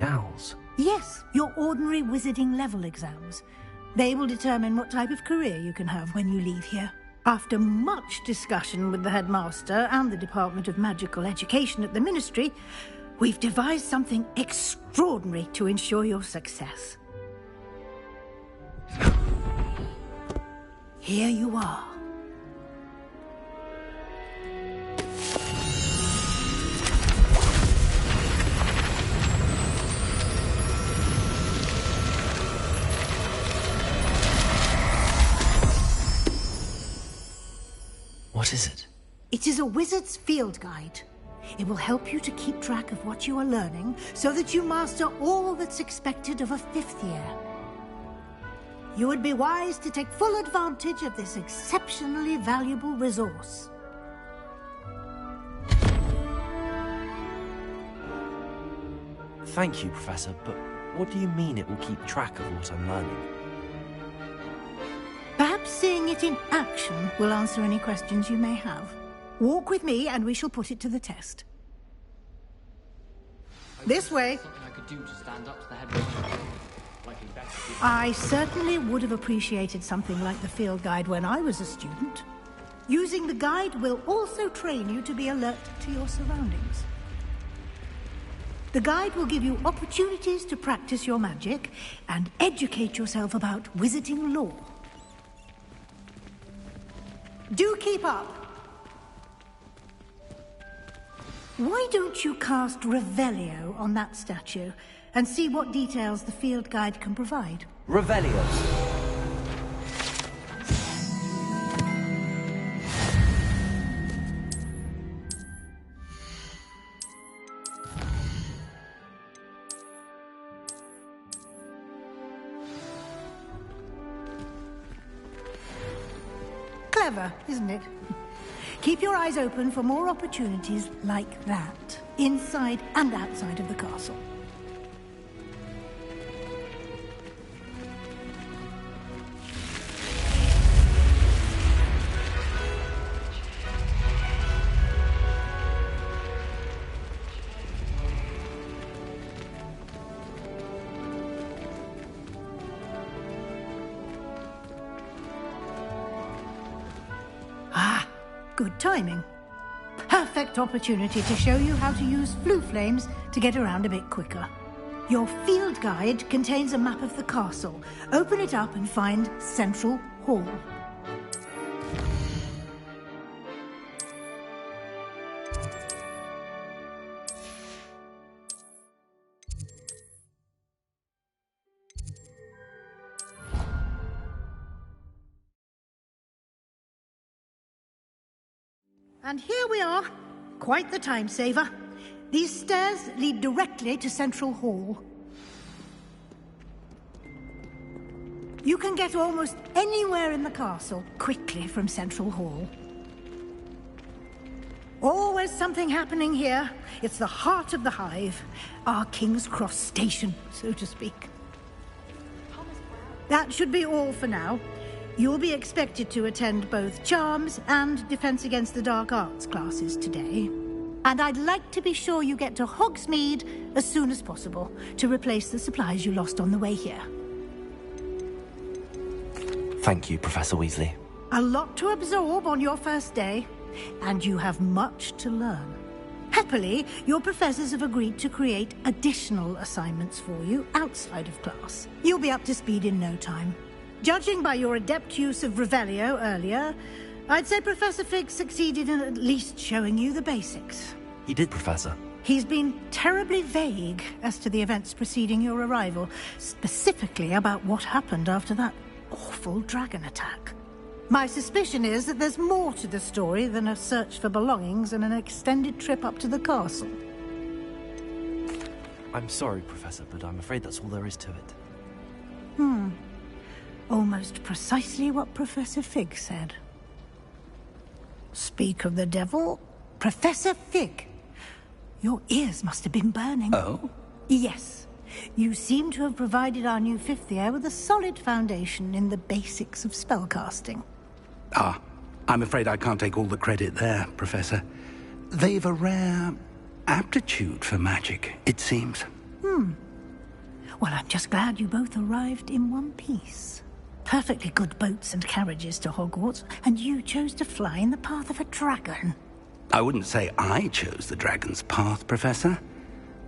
[SPEAKER 1] Owls?
[SPEAKER 9] Yes, your ordinary wizarding level exams. They will determine what type of career you can have when you leave here. After much discussion with the headmaster and the Department of Magical Education at the Ministry, we've devised something extraordinary to ensure your success. Here you are.
[SPEAKER 1] What is it?
[SPEAKER 9] It is a wizard's field guide. It will help you to keep track of what you are learning so that you master all that's expected of a 5th year. You would be wise to take full advantage of this exceptionally valuable resource.
[SPEAKER 1] Thank you, Professor, but what do you mean it will keep track of what I'm learning?
[SPEAKER 9] Perhaps seeing it in action will answer any questions you may have. Walk with me and we shall put it to the test. This way. I certainly would have appreciated something like the field guide when I was a student. Using the guide will also train you to be alert to your surroundings. The guide will give you opportunities to practice your magic and educate yourself about wizarding lore. Do keep up. Why don't you cast Revelio on that statue and see what details the field guide can provide?
[SPEAKER 1] Revelio.
[SPEAKER 9] Clever, isn't it? Keep your eyes open for more opportunities like that, inside and outside of the castle. Good timing. Perfect opportunity to show you how to use flue flames to get around a bit quicker. Your field guide contains a map of the castle. Open it up and find Central Hall. And here we are. Quite the time saver. These stairs lead directly to Central Hall. You can get almost anywhere in the castle quickly from Central Hall. Always something happening here. It's the heart of the Hive. Our King's Cross station, so to speak. That should be all for now. You'll be expected to attend both Charms and Defense Against the Dark Arts classes today. And I'd like to be sure you get to Hogsmeade as soon as possible to replace the supplies you lost on the way here.
[SPEAKER 1] Thank you, Professor Weasley.
[SPEAKER 9] A lot to absorb on your first day, and you have much to learn. Happily, your professors have agreed to create additional assignments for you outside of class. You'll be up to speed in no time. Judging by your adept use of Revelio earlier, I'd say Professor Fig succeeded in at least showing you the basics.
[SPEAKER 1] He did, Professor.
[SPEAKER 9] He's been terribly vague as to the events preceding your arrival, specifically about what happened after that awful dragon attack. My suspicion is that there's more to the story than a search for belongings and an extended trip up to the castle.
[SPEAKER 1] I'm sorry, Professor, but I'm afraid that's all there is to it.
[SPEAKER 9] Almost precisely what Professor Fig said. Speak of the devil, Professor Fig. Your ears must have been burning.
[SPEAKER 2] Oh?
[SPEAKER 9] Yes. You seem to have provided our new fifth year with a solid foundation in the basics of spellcasting.
[SPEAKER 2] Ah, I'm afraid I can't take all the credit there, Professor. They've a rare aptitude for magic, it seems.
[SPEAKER 9] Well, I'm just glad you both arrived in one piece. Perfectly good boats and carriages to Hogwarts, and you chose to fly in the path of a dragon.
[SPEAKER 2] I wouldn't say I chose the dragon's path, Professor.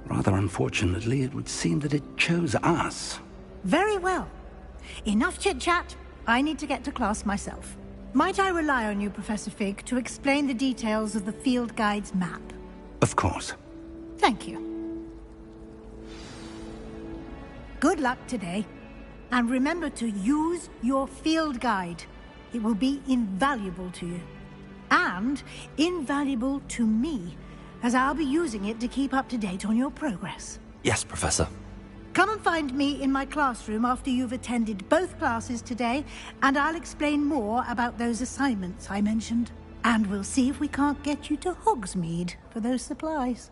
[SPEAKER 2] Rather unfortunately, it would seem that it chose us.
[SPEAKER 9] Very well. Enough chit-chat. I need to get to class myself. Might I rely on you, Professor Fig, to explain the details of the field guide's map?
[SPEAKER 2] Of course.
[SPEAKER 9] Thank you. Good luck today. And remember to use your field guide. It will be invaluable to you. And invaluable to me, as I'll be using it to keep up to date on your progress.
[SPEAKER 1] Yes, Professor.
[SPEAKER 9] Come and find me in my classroom after you've attended both classes today, and I'll explain more about those assignments I mentioned. And we'll see if we can't get you to Hogsmeade for those supplies.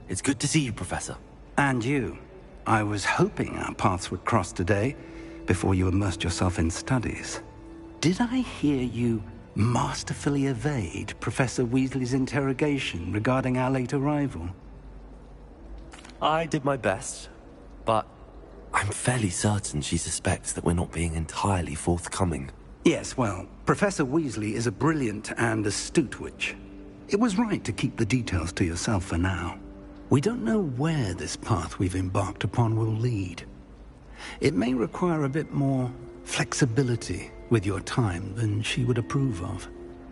[SPEAKER 1] It's good to see you, Professor.
[SPEAKER 2] And you. I was hoping our paths would cross today, before you immersed yourself in studies. Did I hear you masterfully evade Professor Weasley's interrogation regarding our late arrival?
[SPEAKER 1] I did my best, but I'm fairly certain she suspects that we're not being entirely forthcoming.
[SPEAKER 2] Yes, well, Professor Weasley is a brilliant and astute witch. It was right to keep the details to yourself for now. We don't know where this path we've embarked upon will lead. It may require a bit more flexibility with your time than she would approve of.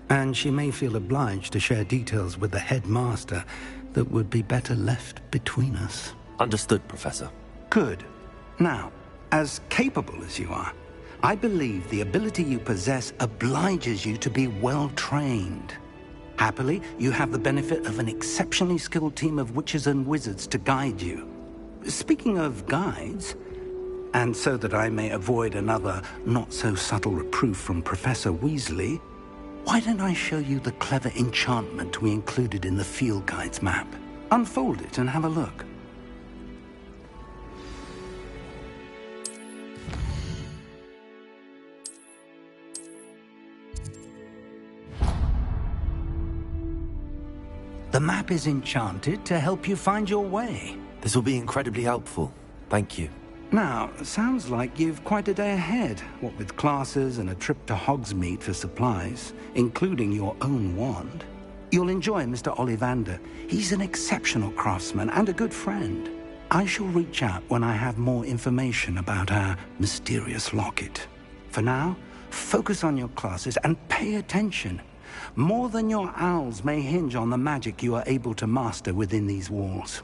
[SPEAKER 2] And she may feel obliged to share details with the headmaster that would be better left between us.
[SPEAKER 1] Understood, Professor.
[SPEAKER 2] Good. Now, as capable as you are, I believe the ability you possess obliges you to be well-trained. Happily, you have the benefit of an exceptionally skilled team of witches and wizards to guide you. Speaking of guides, and so that I may avoid another not-so-subtle reproof from Professor Weasley, why don't I show you the clever enchantment we included in the field guide's map? Unfold it and have a look. The map is enchanted to help you find your way.
[SPEAKER 1] This will be incredibly helpful. Thank you.
[SPEAKER 2] Now, sounds like you've quite a day ahead, what with classes and a trip to Hogsmeade for supplies, including your own wand. You'll enjoy Mr. Ollivander. He's an exceptional craftsman and a good friend. I shall reach out when I have more information about our mysterious locket. For now, focus on your classes and pay attention. More than your owls may hinge on the magic you are able to master within these walls.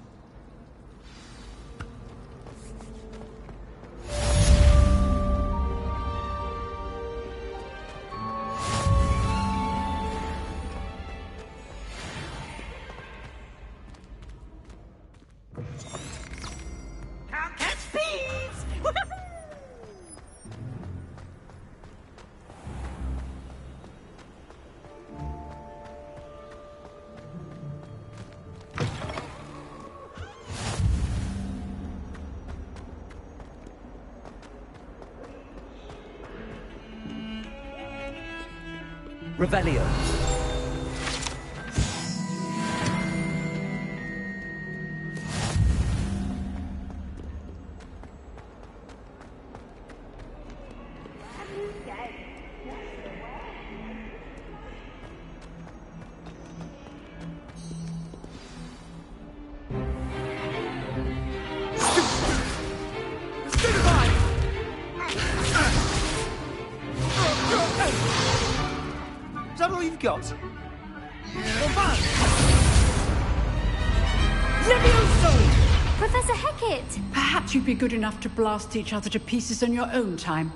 [SPEAKER 1] Revelio.
[SPEAKER 6] Is that all you've got?
[SPEAKER 14] Levioso! Professor Hecat!
[SPEAKER 16] Perhaps you'd be good enough to blast each other to pieces on your own time.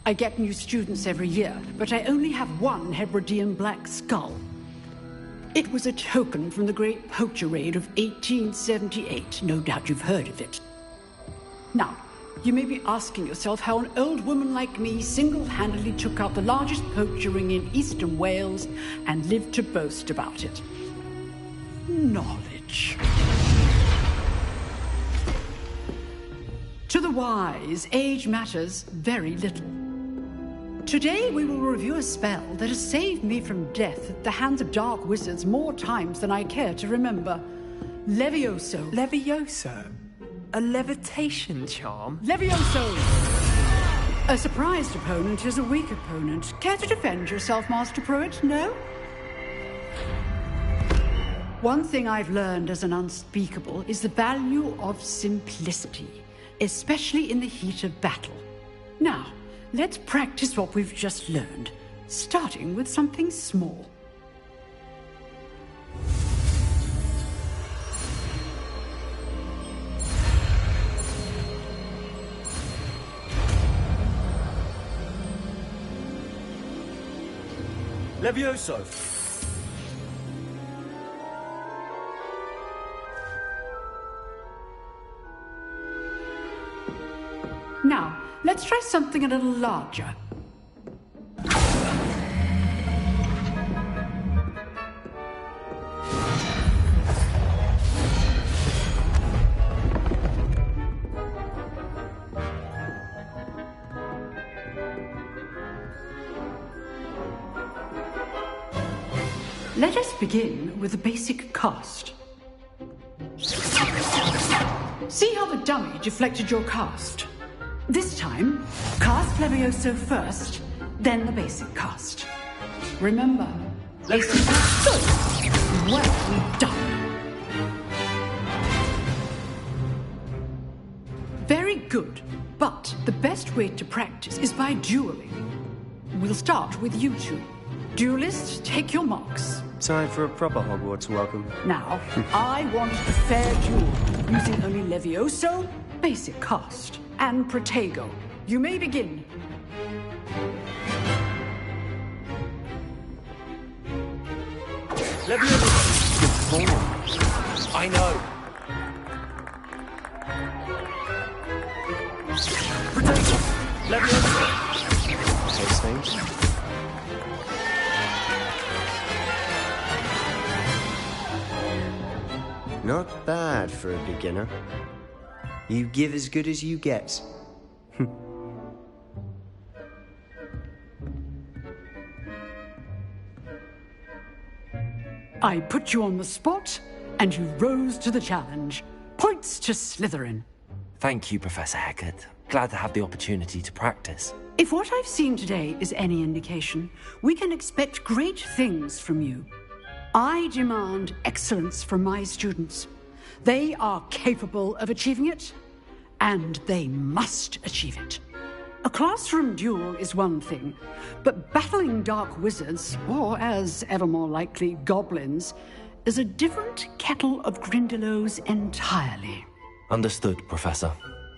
[SPEAKER 16] I get new students every year, but I only have one Hebridean black skull. It was a token from the Great Poacher Raid of 1878. No doubt you've heard of it. Now, you may be asking yourself how an old woman like me single-handedly took out the largest poacher ring in eastern Wales and lived to boast about it. Knowledge. To the wise, age matters very little. Today we will review a spell that has saved me from death at the hands of dark wizards more times than I care to remember. Levioso.
[SPEAKER 11] Levioso? A levitation charm?
[SPEAKER 16] Levioso! A surprised opponent is a weak opponent. Care to defend yourself, Master Pruitt? No? One thing I've learned as an unspeakable is the value of simplicity, especially in the heat of battle. Now, let's practice what we've just learned, starting with something small.
[SPEAKER 1] Levioso!
[SPEAKER 16] Now, let's try something a little larger. Let us begin with the basic cast. See how the dummy deflected your cast? This time, cast Levioso first, then the basic cast. Remember, basic cast first. Well done. Very good, but the best way to practice is by dueling. We'll start with you two. Duelists, take your marks.
[SPEAKER 15] Time for a proper Hogwarts welcome.
[SPEAKER 16] Now, I want a fair duel, using only Levioso, basic cast, and Protego. You may begin.
[SPEAKER 1] Levioso! Good form. I know. Protego! Levioso!
[SPEAKER 15] Those things. Not bad for a beginner. You give as good as you get.
[SPEAKER 16] I put you on the spot, and you rose to the challenge. Points to Slytherin.
[SPEAKER 1] Thank you, Professor Heckert. Glad to have the opportunity to practice.
[SPEAKER 16] If what I've seen today is any indication, we can expect great things from you. I demand excellence from my students. They are capable of achieving it, and they must achieve it. A classroom duel is one thing, but battling dark wizards, or as ever more likely, goblins, is a different kettle of Grindylows entirely.
[SPEAKER 1] Understood, Professor.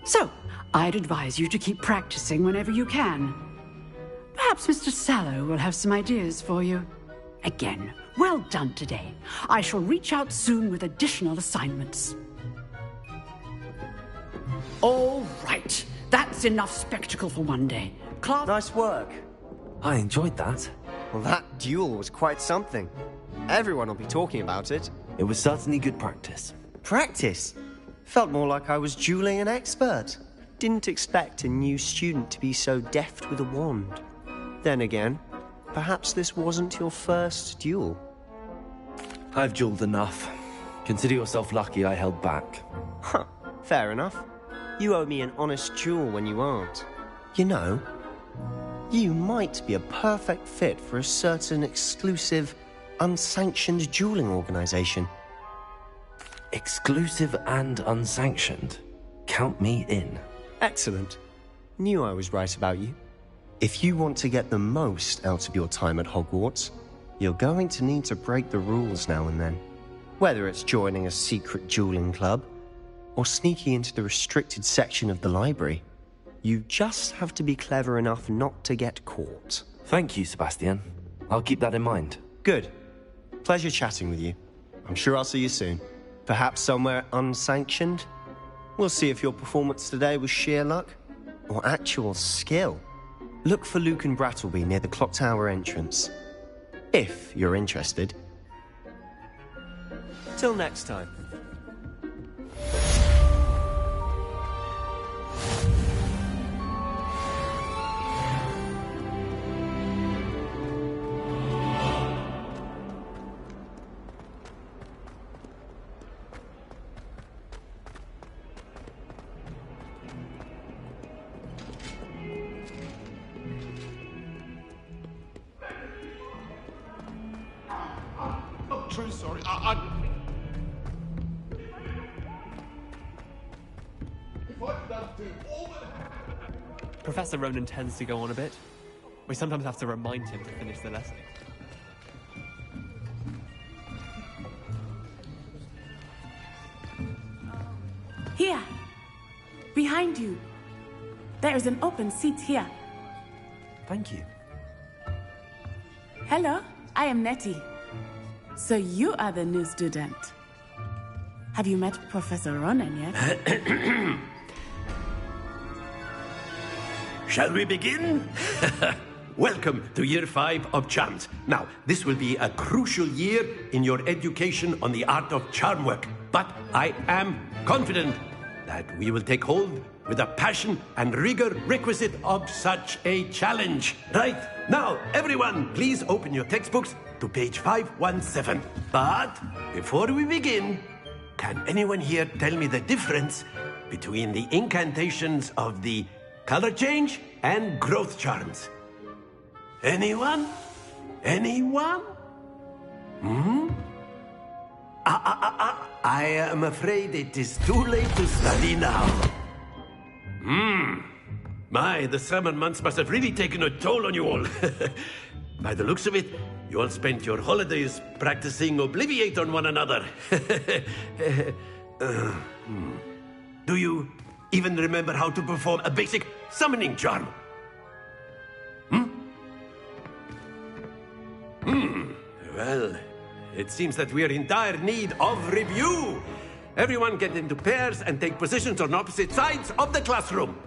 [SPEAKER 16] So, I'd advise you to keep practicing whenever you can. Perhaps Mr. Sallow will have some ideas for you. Again, well done today. I shall reach out soon with additional assignments. All right. That's enough spectacle for one day. Class...
[SPEAKER 15] Nice work.
[SPEAKER 1] I enjoyed that.
[SPEAKER 15] Well, that duel was quite something. Everyone will be talking about it.
[SPEAKER 1] It was certainly good practice.
[SPEAKER 15] Practice? Felt more like I was dueling an expert. Didn't expect a new student to be so deft with a wand. Then again, perhaps this wasn't your first duel.
[SPEAKER 1] I've dueled enough. Consider yourself lucky I held back.
[SPEAKER 15] Huh, fair enough. You owe me an honest duel when you aren't. You know, you might be a perfect fit for a certain exclusive, unsanctioned dueling organization.
[SPEAKER 1] Exclusive and unsanctioned? Count me in.
[SPEAKER 15] Excellent. Knew I was right about you. If you want to get the most out of your time at Hogwarts, you're going to need to break the rules now and then. Whether it's joining a secret dueling club, or sneaking into the restricted section of the library, you just have to be clever enough not to get caught.
[SPEAKER 1] Thank you, Sebastian. I'll keep that in mind.
[SPEAKER 15] Good. Pleasure chatting with you. I'm sure I'll see you soon. Perhaps somewhere unsanctioned? We'll see if your performance today was sheer luck or actual skill. Look for Luke and Brattleby near the clock tower entrance. If you're interested. Till next time.
[SPEAKER 17] Sorry,
[SPEAKER 11] Professor Ronan tends to go on a bit. We sometimes have to remind him to finish the lesson.
[SPEAKER 13] Here! Behind you! There is an open seat here.
[SPEAKER 1] Thank you.
[SPEAKER 13] Hello, I am Nettie. So you are the new student. Have you met Professor Ronan yet?
[SPEAKER 5] Shall we begin? Welcome to Year 5 of Charms. Now, this will be a crucial year in your education on the art of charm work. But I am confident that we will take hold with the passion and rigor requisite of such a challenge. Right, now, everyone, please open your textbooks to page 517. But before we begin, can anyone here tell me the difference between the incantations of the color change and growth charms? Anyone? Anyone? I am afraid it is too late to study now. My, the summer months must have really taken a toll on you all. By the looks of it, you all spent your holidays practicing Obliviate on one another. Do you even remember how to perform a basic summoning charm? Well, it seems that we are in dire need of review. Everyone get into pairs and take positions on opposite sides of the classroom.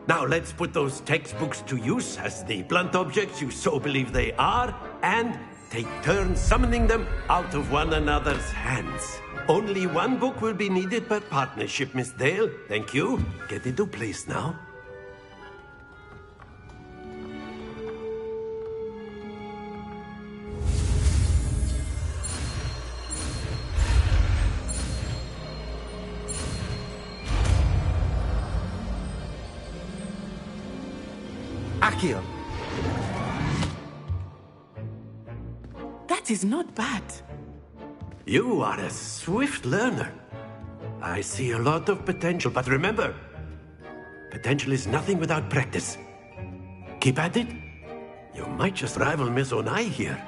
[SPEAKER 5] Now let's put those textbooks to use as the blunt objects you so believe they are, and take turns summoning them out of one another's hands. Only one book will be needed per partnership, Miss Dale. Thank you. Get into place now.
[SPEAKER 2] Accio.
[SPEAKER 13] That is not bad.
[SPEAKER 5] You are a swift learner. I see a lot of potential, but remember, potential is nothing without practice. Keep at it. You might just rival Miss Onai here.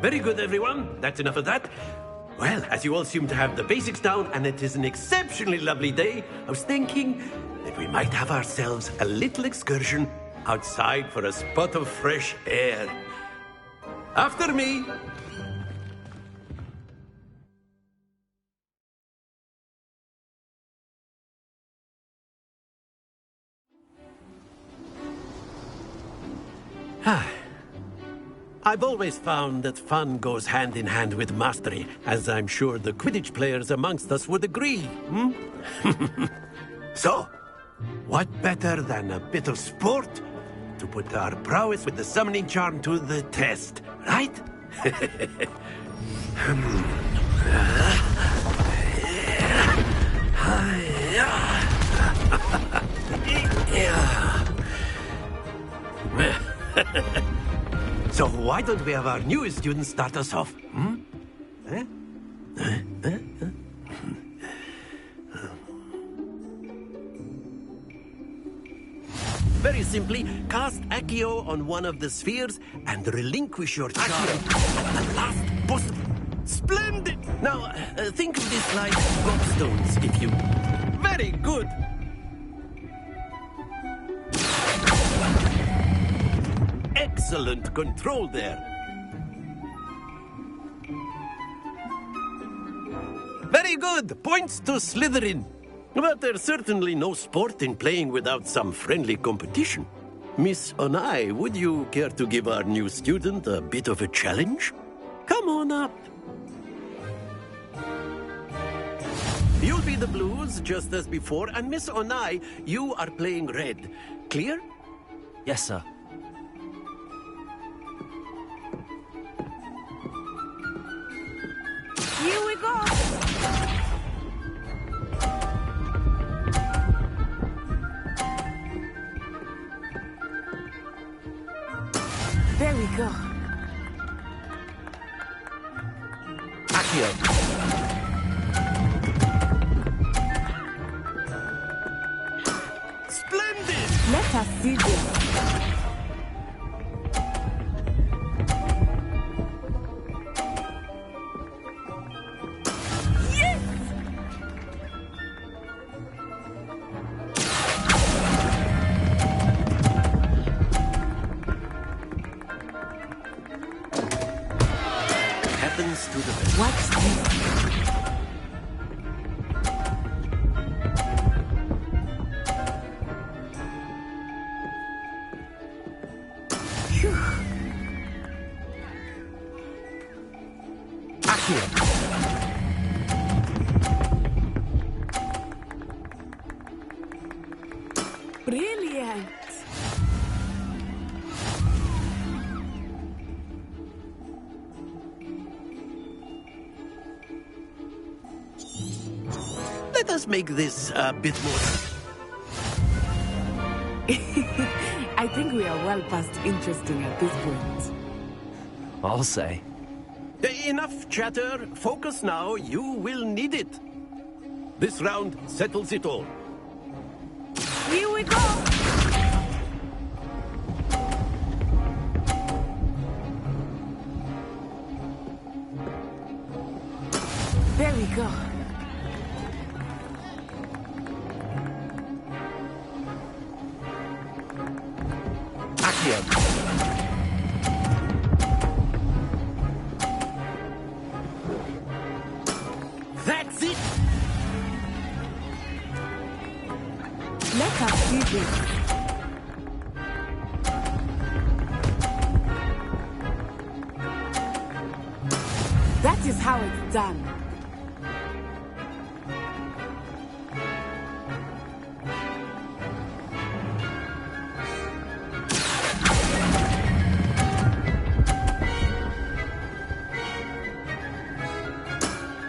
[SPEAKER 5] Very good, everyone. That's enough of that. Well, as you all seem to have the basics down, and it is an exceptionally lovely day, I was thinking that we might have ourselves a little excursion outside for a spot of fresh air. After me. I've always found that fun goes hand in hand with mastery, as I'm sure the Quidditch players amongst us would agree. So, what better than a bit of sport to put our prowess with the summoning charm to the test, right? So why don't we have our newest student start us off? Very simply, cast Accio on one of the spheres and relinquish your charm at the last possible. Splendid! Now, think of this like gobstones, if you... Very good! Excellent control there. Very good! Points to Slytherin. But there's certainly no sport in playing without some friendly competition. Miss Onai, would you care to give our new student a bit of a challenge? Come on up. You'll be the blues, just as before, and Miss Onai, you are playing red. Clear?
[SPEAKER 1] Yes, sir.
[SPEAKER 14] Here we go!
[SPEAKER 13] There we go.
[SPEAKER 2] Accio.
[SPEAKER 5] Splendid!
[SPEAKER 13] Let us see this.
[SPEAKER 5] Happens to the best.
[SPEAKER 13] Watch this.
[SPEAKER 2] Accio.
[SPEAKER 13] Brilliant.
[SPEAKER 5] Let us make this a bit more...
[SPEAKER 13] I think we are well past interesting at this point.
[SPEAKER 1] I'll say.
[SPEAKER 5] Enough chatter. Focus now. You will need it. This round settles it all.
[SPEAKER 14] Here we go!
[SPEAKER 13] There we go.
[SPEAKER 2] Accio.
[SPEAKER 5] That's it!
[SPEAKER 13] Let us see this. That is how it's done.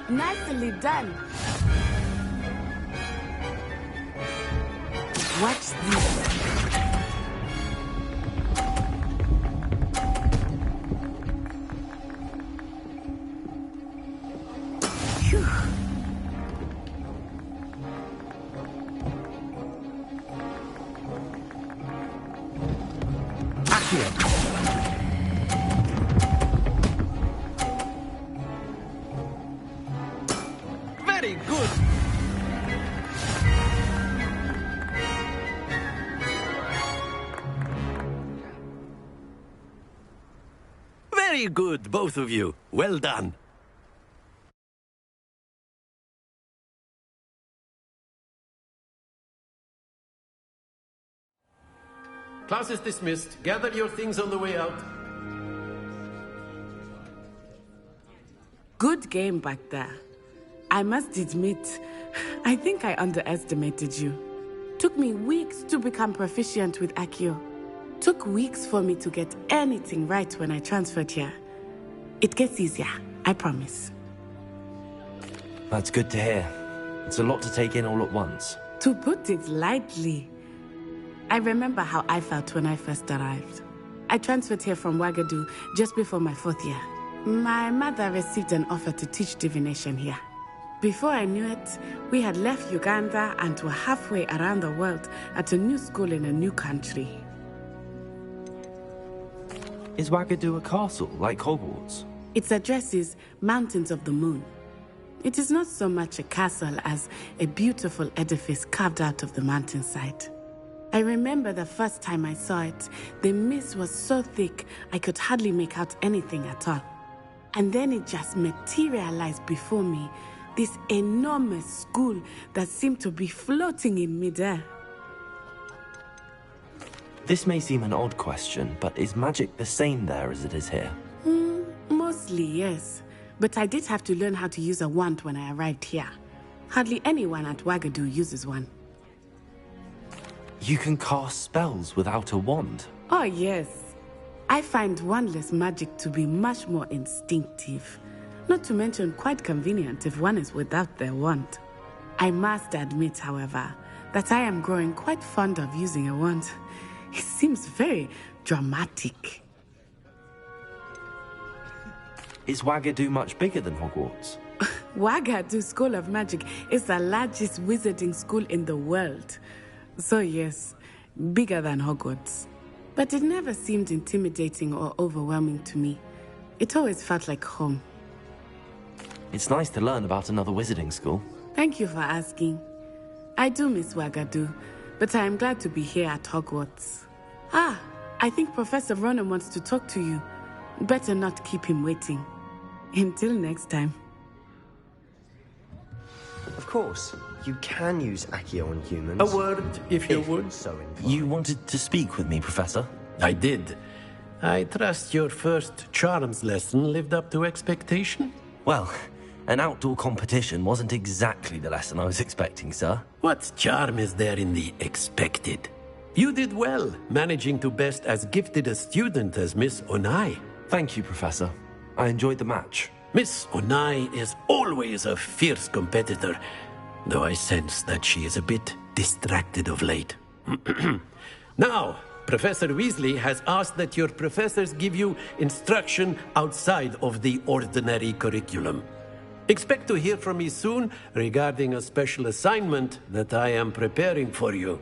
[SPEAKER 13] Nicely done. Watch this.
[SPEAKER 5] Very good, both of you. Well done. Class is dismissed. Gather your things on the way out.
[SPEAKER 13] Good game back there. I must admit, I think I underestimated you. Took me weeks to become proficient with Accio. Took weeks for me to get anything right when I transferred here. It gets easier, I promise.
[SPEAKER 1] That's good to hear. It's a lot to take in all at once.
[SPEAKER 13] To put it lightly, I remember how I felt when I first arrived. I transferred here from Wagadu just before my 4th year. My mother received an offer to teach divination here. Before I knew it, we had left Uganda and were halfway around the world at a new school in a new country.
[SPEAKER 1] Is Wagadu a castle, like Hogwarts?
[SPEAKER 13] Its address is Mountains of the Moon. It is not so much a castle as a beautiful edifice carved out of the mountainside. I remember the first time I saw it, the mist was so thick I could hardly make out anything at all. And then it just materialized before me, this enormous school that seemed to be floating in midair.
[SPEAKER 1] This may seem an odd question, but is magic the same there as it is here?
[SPEAKER 13] Mostly, yes. But I did have to learn how to use a wand when I arrived here. Hardly anyone at Wagadu uses one.
[SPEAKER 1] You can cast spells without a wand?
[SPEAKER 13] Oh, yes. I find wandless magic to be much more instinctive. Not to mention quite convenient if one is without their wand. I must admit, however, that I am growing quite fond of using a wand. It seems very dramatic.
[SPEAKER 1] Is Wagadu much bigger than Hogwarts?
[SPEAKER 13] Wagadu School of Magic is the largest wizarding school in the world. So yes, bigger than Hogwarts. But it never seemed intimidating or overwhelming to me. It always felt like home.
[SPEAKER 1] It's nice to learn about another wizarding school.
[SPEAKER 13] Thank you for asking. I do miss Wagadu, but I am glad to be here at Hogwarts. Ah, I think Professor Ronan wants to talk to you. Better not keep him waiting. Until next time.
[SPEAKER 15] Of course, you can use Accio on humans.
[SPEAKER 5] A word, if you would.
[SPEAKER 15] So
[SPEAKER 1] you wanted to speak with me, Professor?
[SPEAKER 5] I did. I trust your first charms lesson lived up to expectation?
[SPEAKER 1] Well, an outdoor competition wasn't exactly the lesson I was expecting, sir.
[SPEAKER 5] What charm is there in the expected? You did well, managing to best as gifted a student as Miss Onai.
[SPEAKER 1] Thank you, Professor. I enjoyed the match.
[SPEAKER 5] Miss Onai is always a fierce competitor, though I sense that she is a bit distracted of late. Now, Professor Weasley has asked that your professors give you instruction outside of the ordinary curriculum. Expect to hear from me soon regarding a special assignment that I am preparing for you.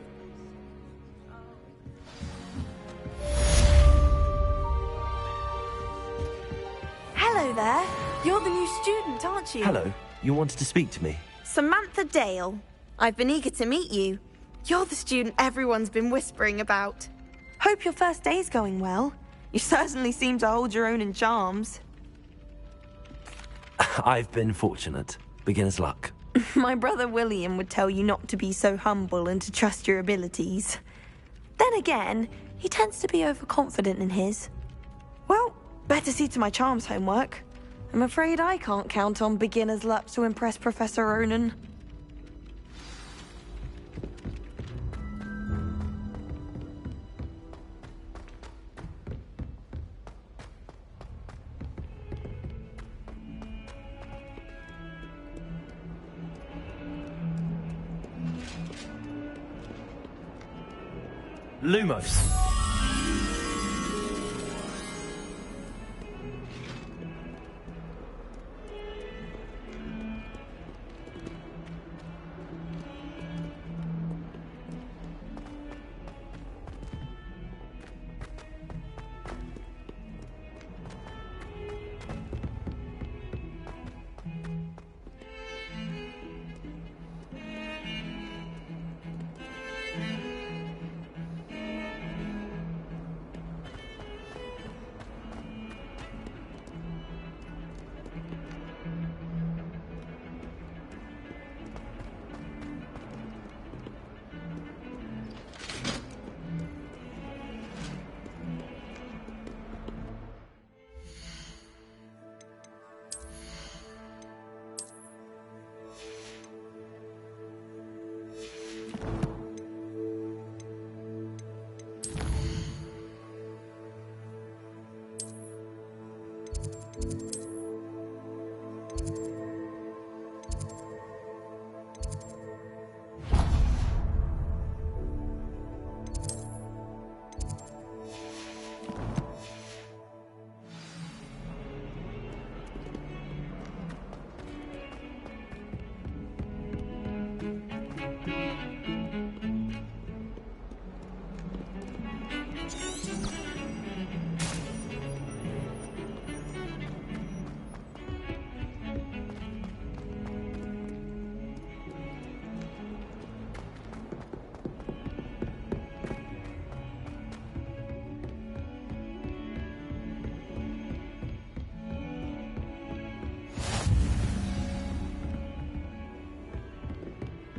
[SPEAKER 17] Hello there. You're the new student, aren't you?
[SPEAKER 1] Hello. You wanted to speak to me?
[SPEAKER 17] Samantha Dale. I've been eager to meet you. You're the student everyone's been whispering about. Hope your first day's going well. You certainly seem to hold your own in charms.
[SPEAKER 1] I've been fortunate. Beginner's luck.
[SPEAKER 17] My brother William would tell you not to be so humble and to trust your abilities. Then again, he tends to be overconfident in his. Well, better see to my charms homework. I'm afraid I can't count on beginner's luck to impress Professor Ronan.
[SPEAKER 1] Lumos.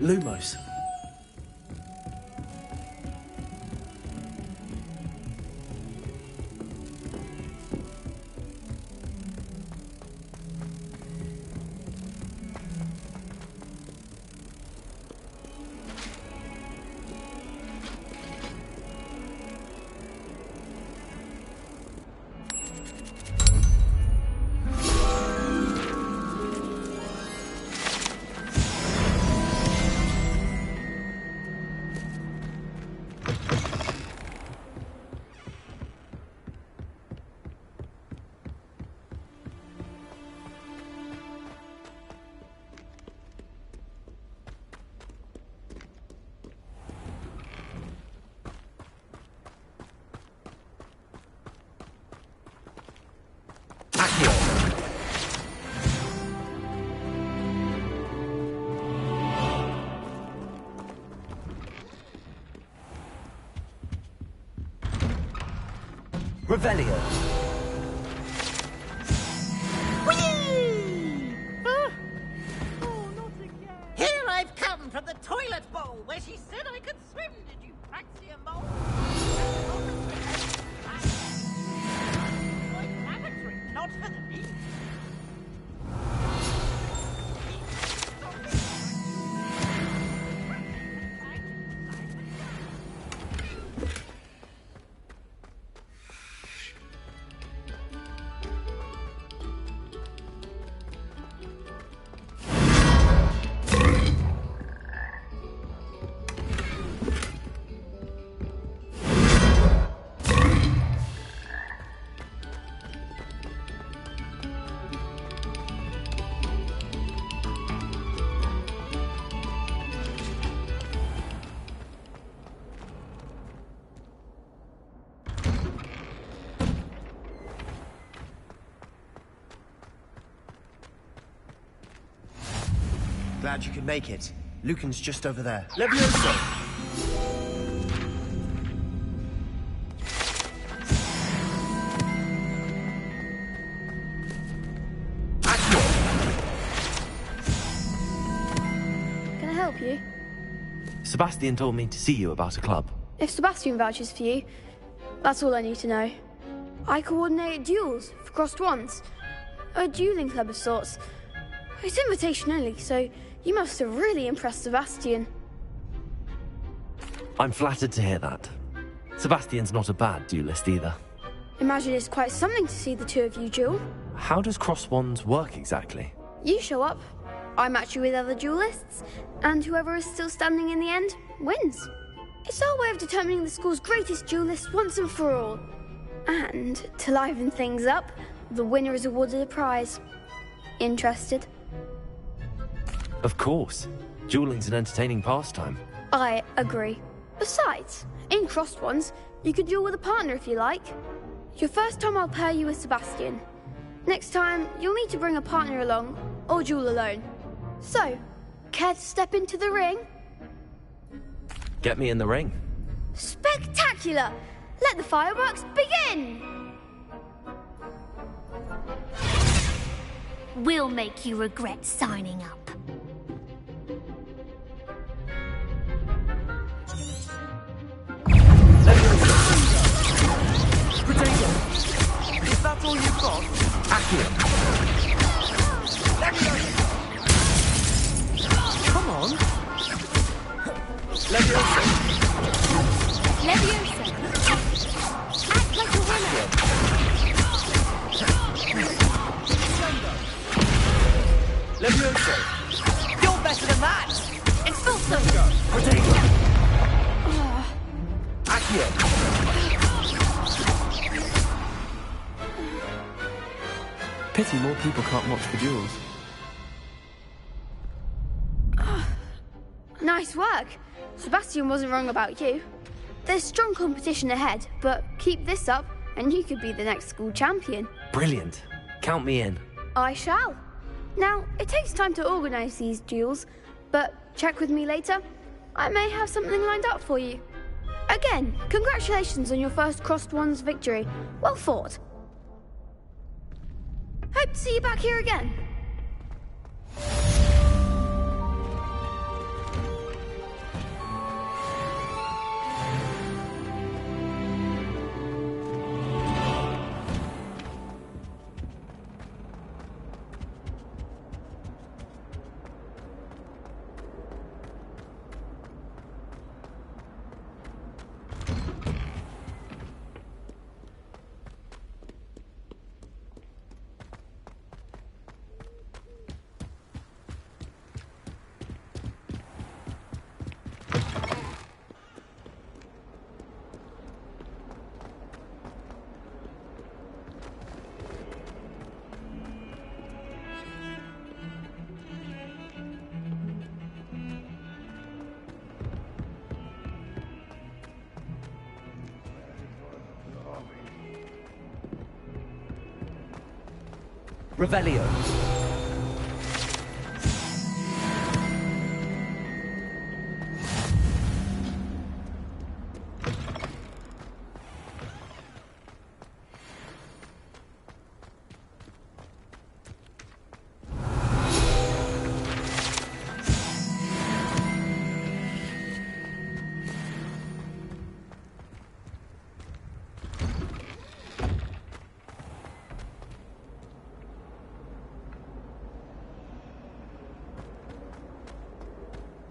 [SPEAKER 1] Lumos.
[SPEAKER 18] Revelio.
[SPEAKER 19] Here I've come from the toilet bowl where she said I could swim. Did you Praxia mole? Lavatory, not for the meat.
[SPEAKER 18] Glad you could make it. Lucan's just over there.
[SPEAKER 19] Levioso!
[SPEAKER 20] Can I help you?
[SPEAKER 1] Sebastian told me to see you about a club.
[SPEAKER 20] If Sebastian vouches for you, that's all I need to know. I coordinate duels for crossed wands. A dueling club of sorts. It's invitation only, so you must have really impressed Sebastian.
[SPEAKER 1] I'm flattered to hear that. Sebastian's not a bad duelist either.
[SPEAKER 20] Imagine it's quite something to see the two of you duel.
[SPEAKER 1] How does cross wands work exactly?
[SPEAKER 20] You show up, I match you with other duelists, and whoever is still standing in the end wins. It's our way of determining the school's greatest duelist once and for all. And to liven things up, the winner is awarded a prize. Interested?
[SPEAKER 1] Of course. Dueling's an entertaining pastime.
[SPEAKER 20] I agree. Besides, in crossed ones, you could duel with a partner if you like. Your first time I'll pair you with Sebastian. Next time, you'll need to bring a partner along, or duel alone. So, care to step into the ring?
[SPEAKER 1] Get me in the ring.
[SPEAKER 20] Spectacular! Let the fireworks begin!
[SPEAKER 21] We'll make you regret signing up.
[SPEAKER 18] Potato! Is that all you've got? Accurate. Come on.
[SPEAKER 21] Leviosa. Act like a winner.
[SPEAKER 3] Pity more people can't watch the duels.
[SPEAKER 20] Nice work. Sebastian wasn't wrong about you. There's strong competition ahead, but keep this up and you could be the next school champion.
[SPEAKER 1] Brilliant. Count me in.
[SPEAKER 20] I shall. Now, it takes time to organise these duels, but check with me later. I may have something lined up for you. Again, congratulations on your first Crossed Ones victory. Well fought. Hope to see you back here again.
[SPEAKER 1] Revelio.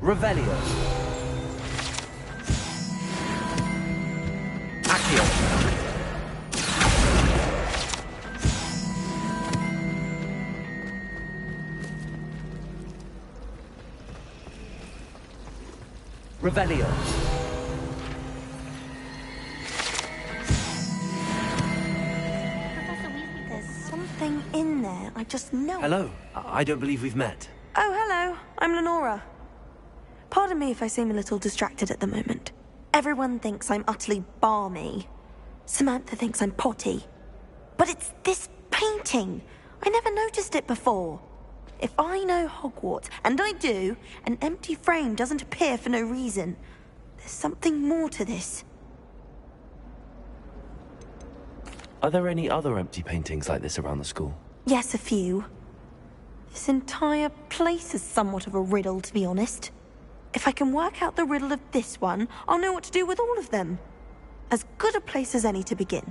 [SPEAKER 1] Revelio. Accio. Revelio.
[SPEAKER 17] There's something in there. I just know.
[SPEAKER 1] Hello. I don't believe we've met.
[SPEAKER 17] Oh, hello. I'm Lenora. Pardon me if I seem a little distracted at the moment. Everyone thinks I'm utterly balmy. Samantha thinks I'm potty. But it's this painting. I never noticed it before. If I know Hogwarts, and I do, an empty frame doesn't appear for no reason. There's something more to this.
[SPEAKER 1] Are there any other empty paintings like this around the school?
[SPEAKER 17] Yes, a few. This entire place is somewhat of a riddle, to be honest. If I can work out the riddle of this one, I'll know what to do with all of them. As good a place as any to begin.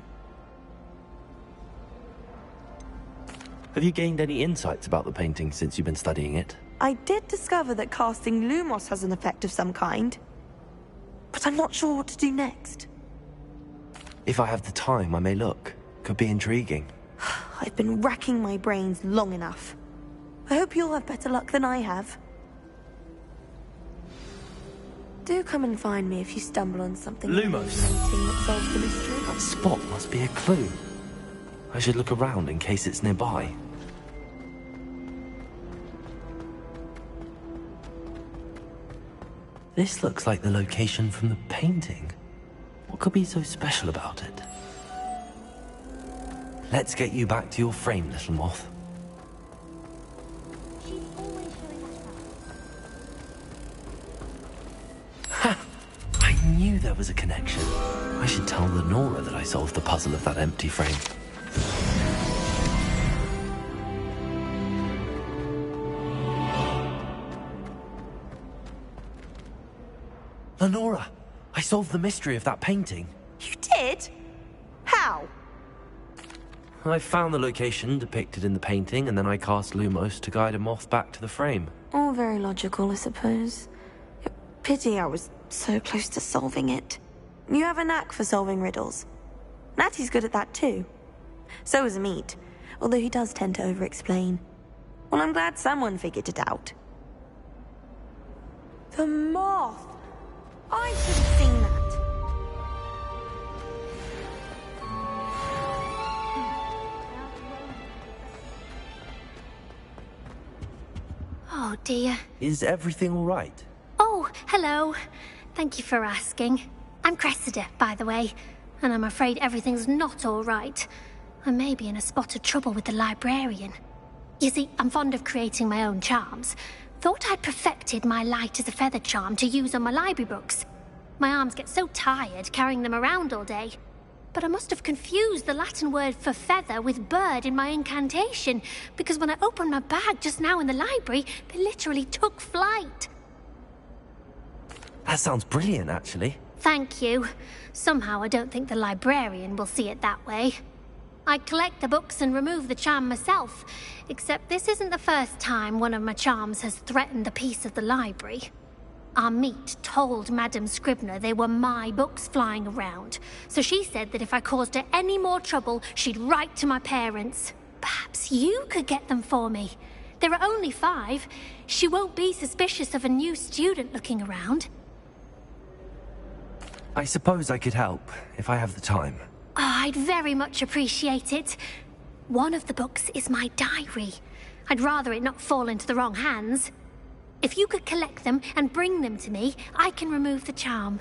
[SPEAKER 1] Have you gained any insights about the painting since you've been studying it?
[SPEAKER 17] I did discover that casting Lumos has an effect of some kind. But I'm not sure what to do next.
[SPEAKER 1] If I have the time, I may look. Could be intriguing.
[SPEAKER 17] I've been racking my brains long enough. I hope you'll have better luck than I have. Do come and find me if you stumble on something
[SPEAKER 1] Lumos.
[SPEAKER 17] fascinating that solves the mystery.
[SPEAKER 1] That spot must be a clue. I should look around in case it's nearby. This looks like the location from the painting. What could be so special about it? Let's get you back to your frame, little moth. I knew there was a connection. I should tell Lenora that I solved the puzzle of that empty frame. Lenora, I solved the mystery of that painting.
[SPEAKER 17] You did? How?
[SPEAKER 1] I found the location depicted in the painting, and then I cast Lumos to guide a moth back to the frame.
[SPEAKER 17] All very logical, I suppose. Pity I was so close to solving it. You have a knack for solving riddles. Natty's good at that too. So is Amit, although he does tend to over-explain. Well, I'm glad someone figured it out. The moth! I should have seen that.
[SPEAKER 21] Oh, dear.
[SPEAKER 1] Is everything all right?
[SPEAKER 21] Oh, hello. Thank you for asking. I'm Cressida, by the way, and I'm afraid everything's not all right. I may be in a spot of trouble with the librarian. You see, I'm fond of creating my own charms. Thought I'd perfected my light as a feather charm to use on my library books. My arms get so tired carrying them around all day. But I must have confused the Latin word for feather with bird in my incantation, because when I opened my bag just now in the library, they literally took flight.
[SPEAKER 1] That sounds brilliant, actually.
[SPEAKER 21] Thank you. Somehow I don't think the librarian will see it that way. I collect the books and remove the charm myself, except this isn't the first time one of my charms has threatened the peace of the library. Amit told Madame Scribner they were my books flying around, so she said that if I caused her any more trouble, she'd write to my parents. Perhaps you could get them for me. There are only 5. She won't be suspicious of a new student looking around.
[SPEAKER 1] I suppose I could help, if I have the time.
[SPEAKER 21] Oh, I'd very much appreciate it. One of the books is my diary. I'd rather it not fall into the wrong hands. If you could collect them and bring them to me, I can remove the charm.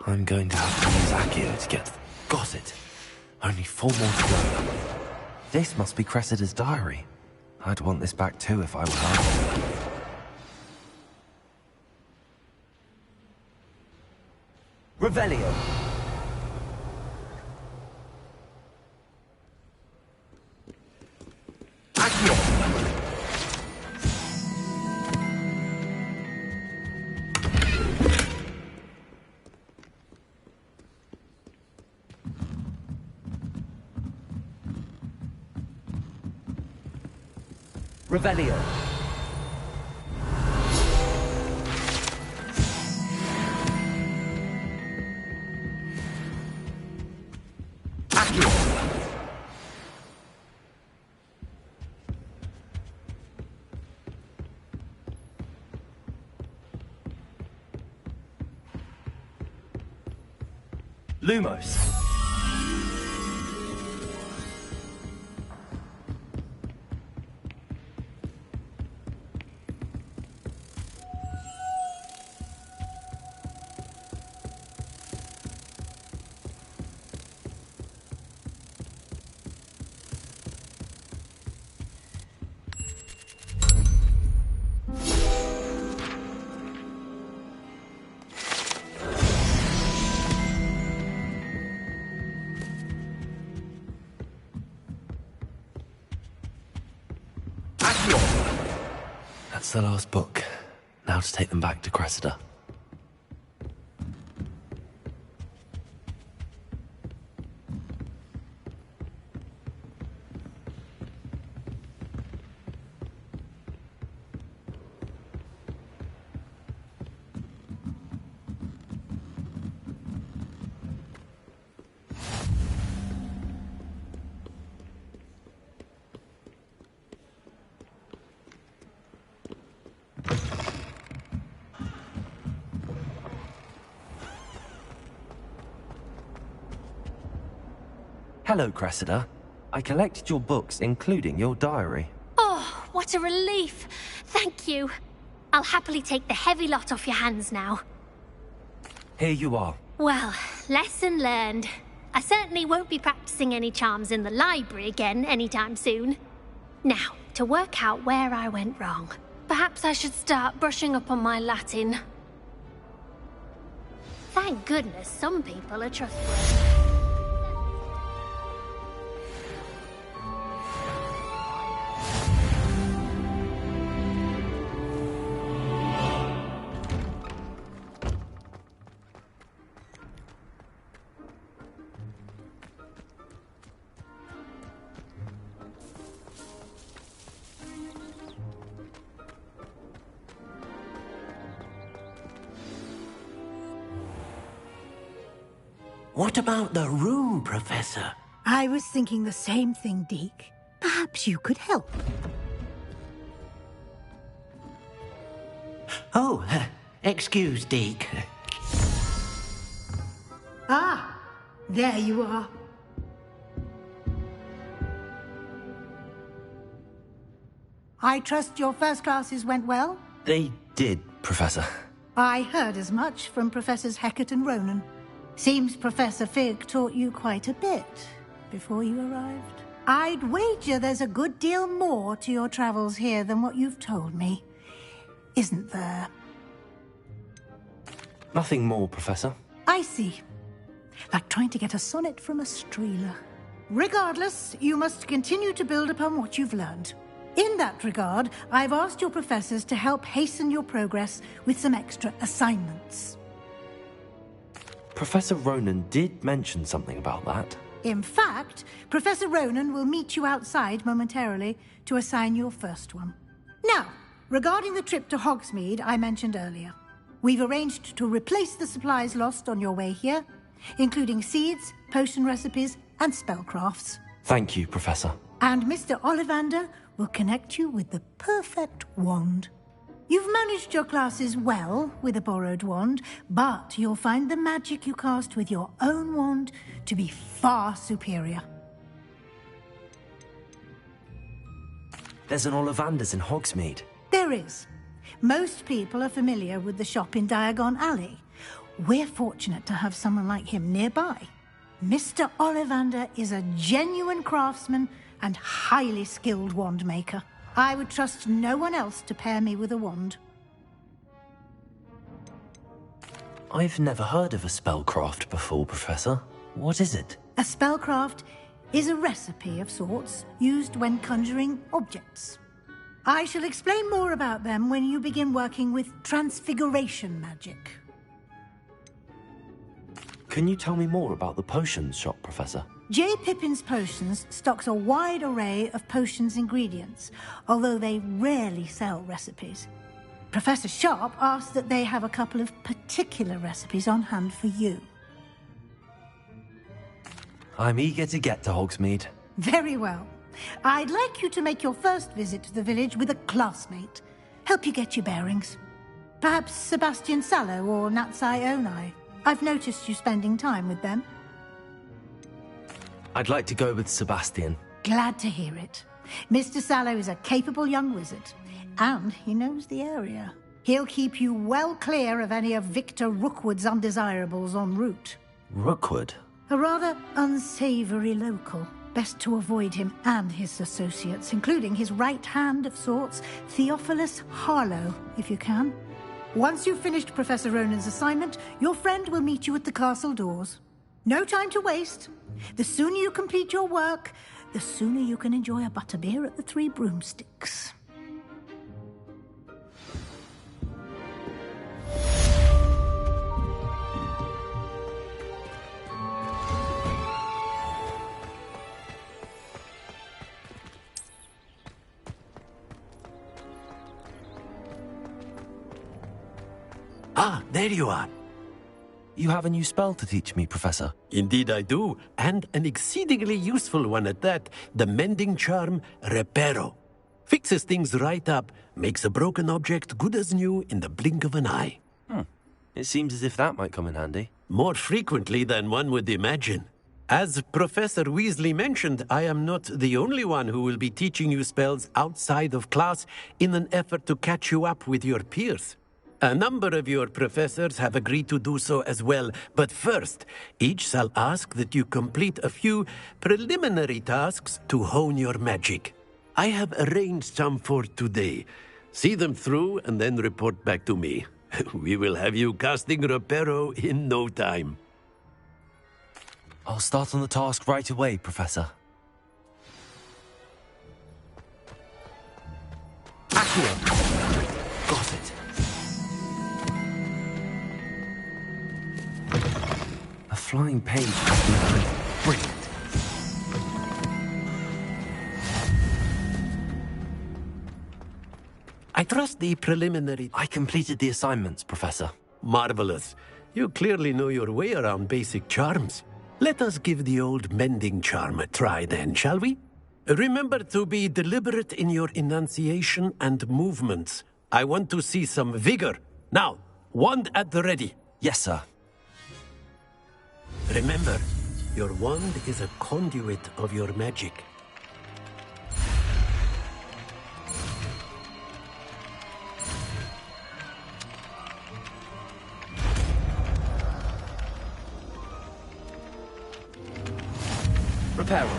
[SPEAKER 1] I'm going to have to use Accio to get... Got it! Only 4 more to go. This must be Cressida's diary. I'd want this back too if I were her. Revelio! Revelio. Accio. Lumos. That's the last book. Now to take them back to Cressida. Hello, Cressida. I collected your books, including your diary.
[SPEAKER 21] Oh, what a relief. Thank you. I'll happily take the heavy lot off your hands now.
[SPEAKER 1] Here you are.
[SPEAKER 21] Well, lesson learned. I certainly won't be practicing any charms in the library again anytime soon. Now, to work out where I went wrong. Perhaps I should start brushing up on my Latin. Thank goodness some people are trustworthy.
[SPEAKER 5] What about the room, Professor?
[SPEAKER 9] I was thinking the same thing, Deke. Perhaps you could help.
[SPEAKER 5] Oh, excuse, Deke.
[SPEAKER 9] There you are. I trust your first classes went well?
[SPEAKER 1] They did, Professor.
[SPEAKER 9] I heard as much from Professors Hecat and Ronan. Seems Professor Fig taught you quite a bit before you arrived. I'd wager there's a good deal more to your travels here than what you've told me. Isn't there?
[SPEAKER 1] Nothing more, Professor.
[SPEAKER 9] I see. Like trying to get a sonnet from a streeler. Regardless, you must continue to build upon what you've learned. In that regard, I've asked your professors to help hasten your progress with some extra assignments.
[SPEAKER 1] Professor Ronan did mention something about that.
[SPEAKER 9] In fact, Professor Ronan will meet you outside momentarily to assign your first one. Now, regarding the trip to Hogsmeade I mentioned earlier, we've arranged to replace the supplies lost on your way here, including seeds, potion recipes, and spellcrafts.
[SPEAKER 1] Thank you, Professor.
[SPEAKER 9] And Mr. Ollivander will connect you with the perfect wand. You've managed your classes well with a borrowed wand, but you'll find the magic you cast with your own wand to be far superior.
[SPEAKER 1] There's an Ollivander's in Hogsmeade.
[SPEAKER 9] There is. Most people are familiar with the shop in Diagon Alley. We're fortunate to have someone like him nearby. Mr. Ollivander is a genuine craftsman and highly skilled wand maker. I would trust no one else to pair me with a wand.
[SPEAKER 1] I've never heard of a spellcraft before, Professor. What is it?
[SPEAKER 9] A spellcraft is a recipe of sorts used when conjuring objects. I shall explain more about them when you begin working with transfiguration magic.
[SPEAKER 1] Can you tell me more about the potions shop, Professor?
[SPEAKER 9] J. Pippin's Potions stocks a wide array of potions ingredients, although they rarely sell recipes. Professor Sharp asks that they have a couple of particular recipes on hand for you.
[SPEAKER 1] I'm eager to get to Hogsmeade.
[SPEAKER 9] Very well. I'd like you to make your first visit to the village with a classmate. Help you get your bearings. Perhaps Sebastian Sallow or Natsai Onai. I've noticed you spending time with them.
[SPEAKER 1] I'd like to go with Sebastian.
[SPEAKER 9] Glad to hear it. Mr. Sallow is a capable young wizard, and he knows the area. He'll keep you well clear of any of Victor Rookwood's undesirables en route.
[SPEAKER 1] Rookwood?
[SPEAKER 9] A rather unsavory local. Best to avoid him and his associates, including his right hand of sorts, Theophilus Harlow, if you can. Once you've finished Professor Ronan's assignment, your friend will meet you at the castle doors. No time to waste. The sooner you complete your work, the sooner you can enjoy a butterbeer at the Three Broomsticks.
[SPEAKER 5] Ah, there you are.
[SPEAKER 1] You have a new spell to teach me, Professor.
[SPEAKER 5] Indeed I do, and an exceedingly useful one at that. The mending charm, Reparo. Fixes things right up, makes a broken object good as new in the blink of an eye.
[SPEAKER 1] It seems as if that might come in handy.
[SPEAKER 5] More frequently than one would imagine. As Professor Weasley mentioned, I am not the only one who will be teaching you spells outside of class in an effort to catch you up with your peers. A number of your professors have agreed to do so as well, but first, each shall ask that you complete a few preliminary tasks to hone your magic. I have arranged some for today. See them through and then report back to me. We will have you casting Reparo in no time.
[SPEAKER 1] I'll start on the task right away, Professor.
[SPEAKER 5] Accio!
[SPEAKER 1] Got it. A flying page has been added. Brilliant.
[SPEAKER 5] I trust the preliminary...
[SPEAKER 1] I completed the assignments, Professor.
[SPEAKER 5] Marvelous. You clearly know your way around basic charms. Let us give the old mending charm a try then, shall we? Remember to be deliberate in your enunciation and movements. I want to see some vigor. Now, wand at the ready.
[SPEAKER 1] Yes, sir.
[SPEAKER 5] Remember, Your wand is a conduit of your magic.
[SPEAKER 1] Repair.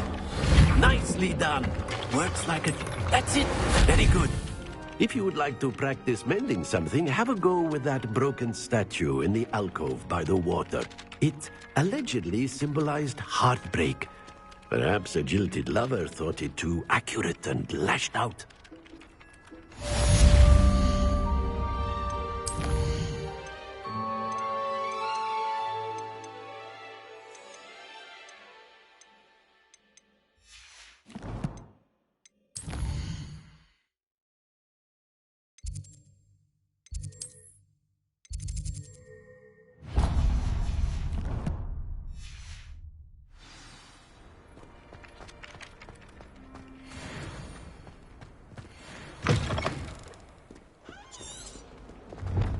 [SPEAKER 5] Nicely done. Works like a... That's it. Very good. If you would like to practice mending something, have a go with that broken statue in the alcove by the water. It allegedly symbolized heartbreak. Perhaps a jilted lover thought it too accurate and lashed out.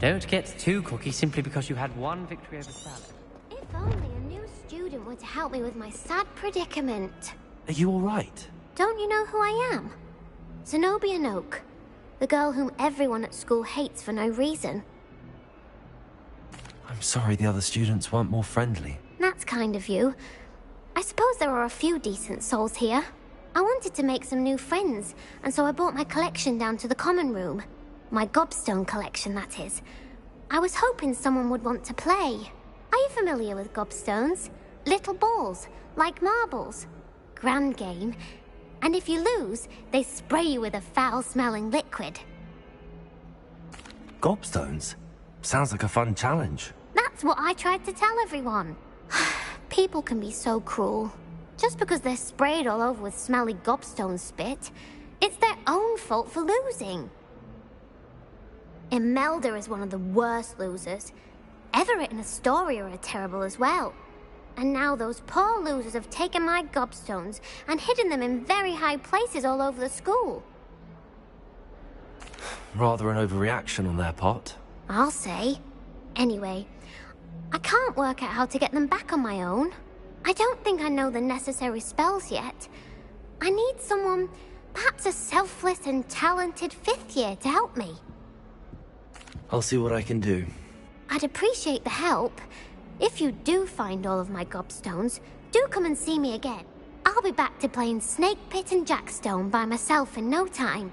[SPEAKER 11] Don't get too cocky simply because you had one victory over Salad.
[SPEAKER 21] If only a new student were to help me with my sad predicament.
[SPEAKER 1] Are you all right?
[SPEAKER 21] Don't you know who I am? Zenobia Noak, the girl whom everyone at school hates for no reason.
[SPEAKER 1] I'm sorry the other students weren't more friendly.
[SPEAKER 21] That's kind of you. I suppose there are a few decent souls here. I wanted to make some new friends, and so I brought my collection down to the common room. My gobstone collection, that is. I was hoping someone would want to play. Are you familiar with gobstones? Little balls, like marbles. Grand game. And if you lose, they spray you with a foul-smelling liquid.
[SPEAKER 1] Gobstones? Sounds like a fun challenge.
[SPEAKER 21] That's what I tried to tell everyone. People can be so cruel. Just because they're sprayed all over with smelly gobstone spit, it's their own fault for losing. Imelda is one of the worst losers. Everett and Astoria are terrible as well. And now those poor losers have taken my gobstones and hidden them in very high places all over the school.
[SPEAKER 1] Rather an overreaction on their part.
[SPEAKER 21] I'll say. Anyway, I can't work out how to get them back on my own. I don't think I know the necessary spells yet. I need someone, perhaps a selfless and talented fifth year to help me.
[SPEAKER 1] I'll see what I can do.
[SPEAKER 21] I'd appreciate the help. If you do find all of my gobstones, do come and see me again. I'll be back to playing Snake Pit and Jackstone by myself in no time.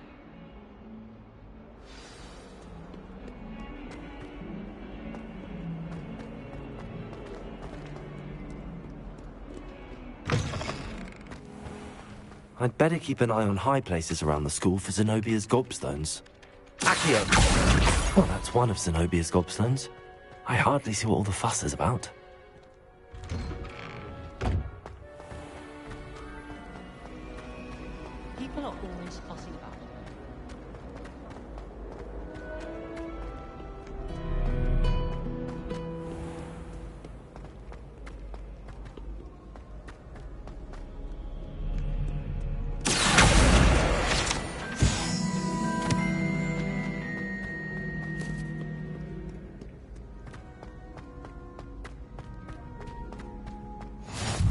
[SPEAKER 1] I'd better keep an eye on high places around the school for Zenobia's gobstones. Accio! Well, that's one of Zenobia's gobstones. I hardly see what all the fuss is about.
[SPEAKER 11] People are always fussing about.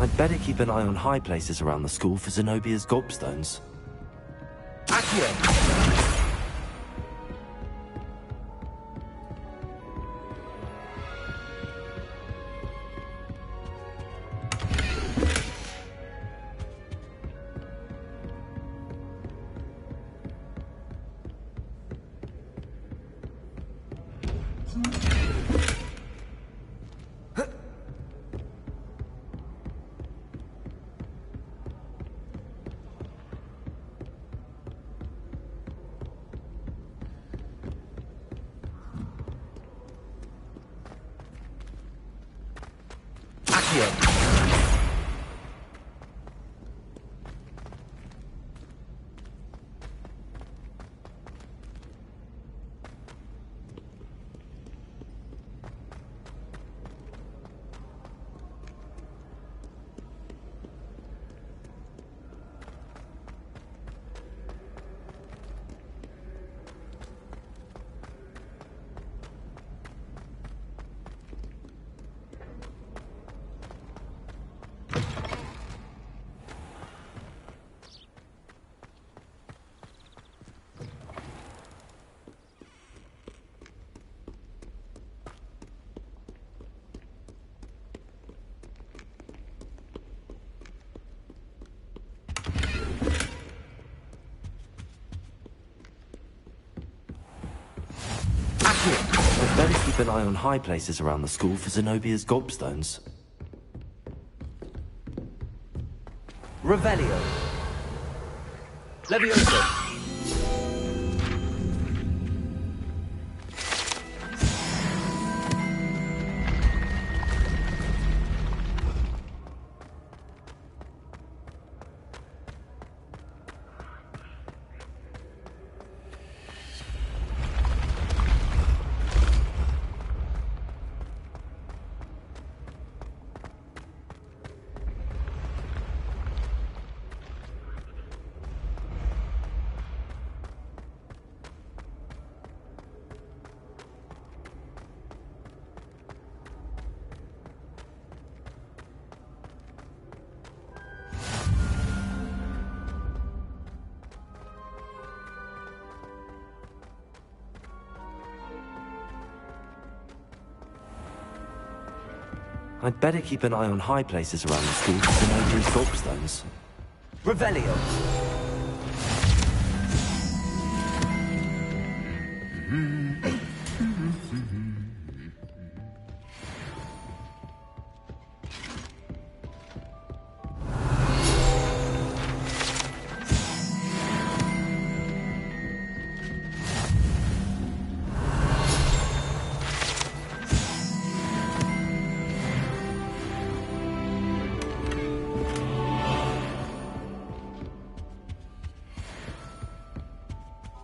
[SPEAKER 1] I'd better keep an eye on high places around the school for Zenobia's gobstones. Accio! keep an eye on high places around the school for Zenobia's gobstones. Revelio. Levioso. I'd better keep an eye on high places around the school for Zenobia's gobstones. Revelio.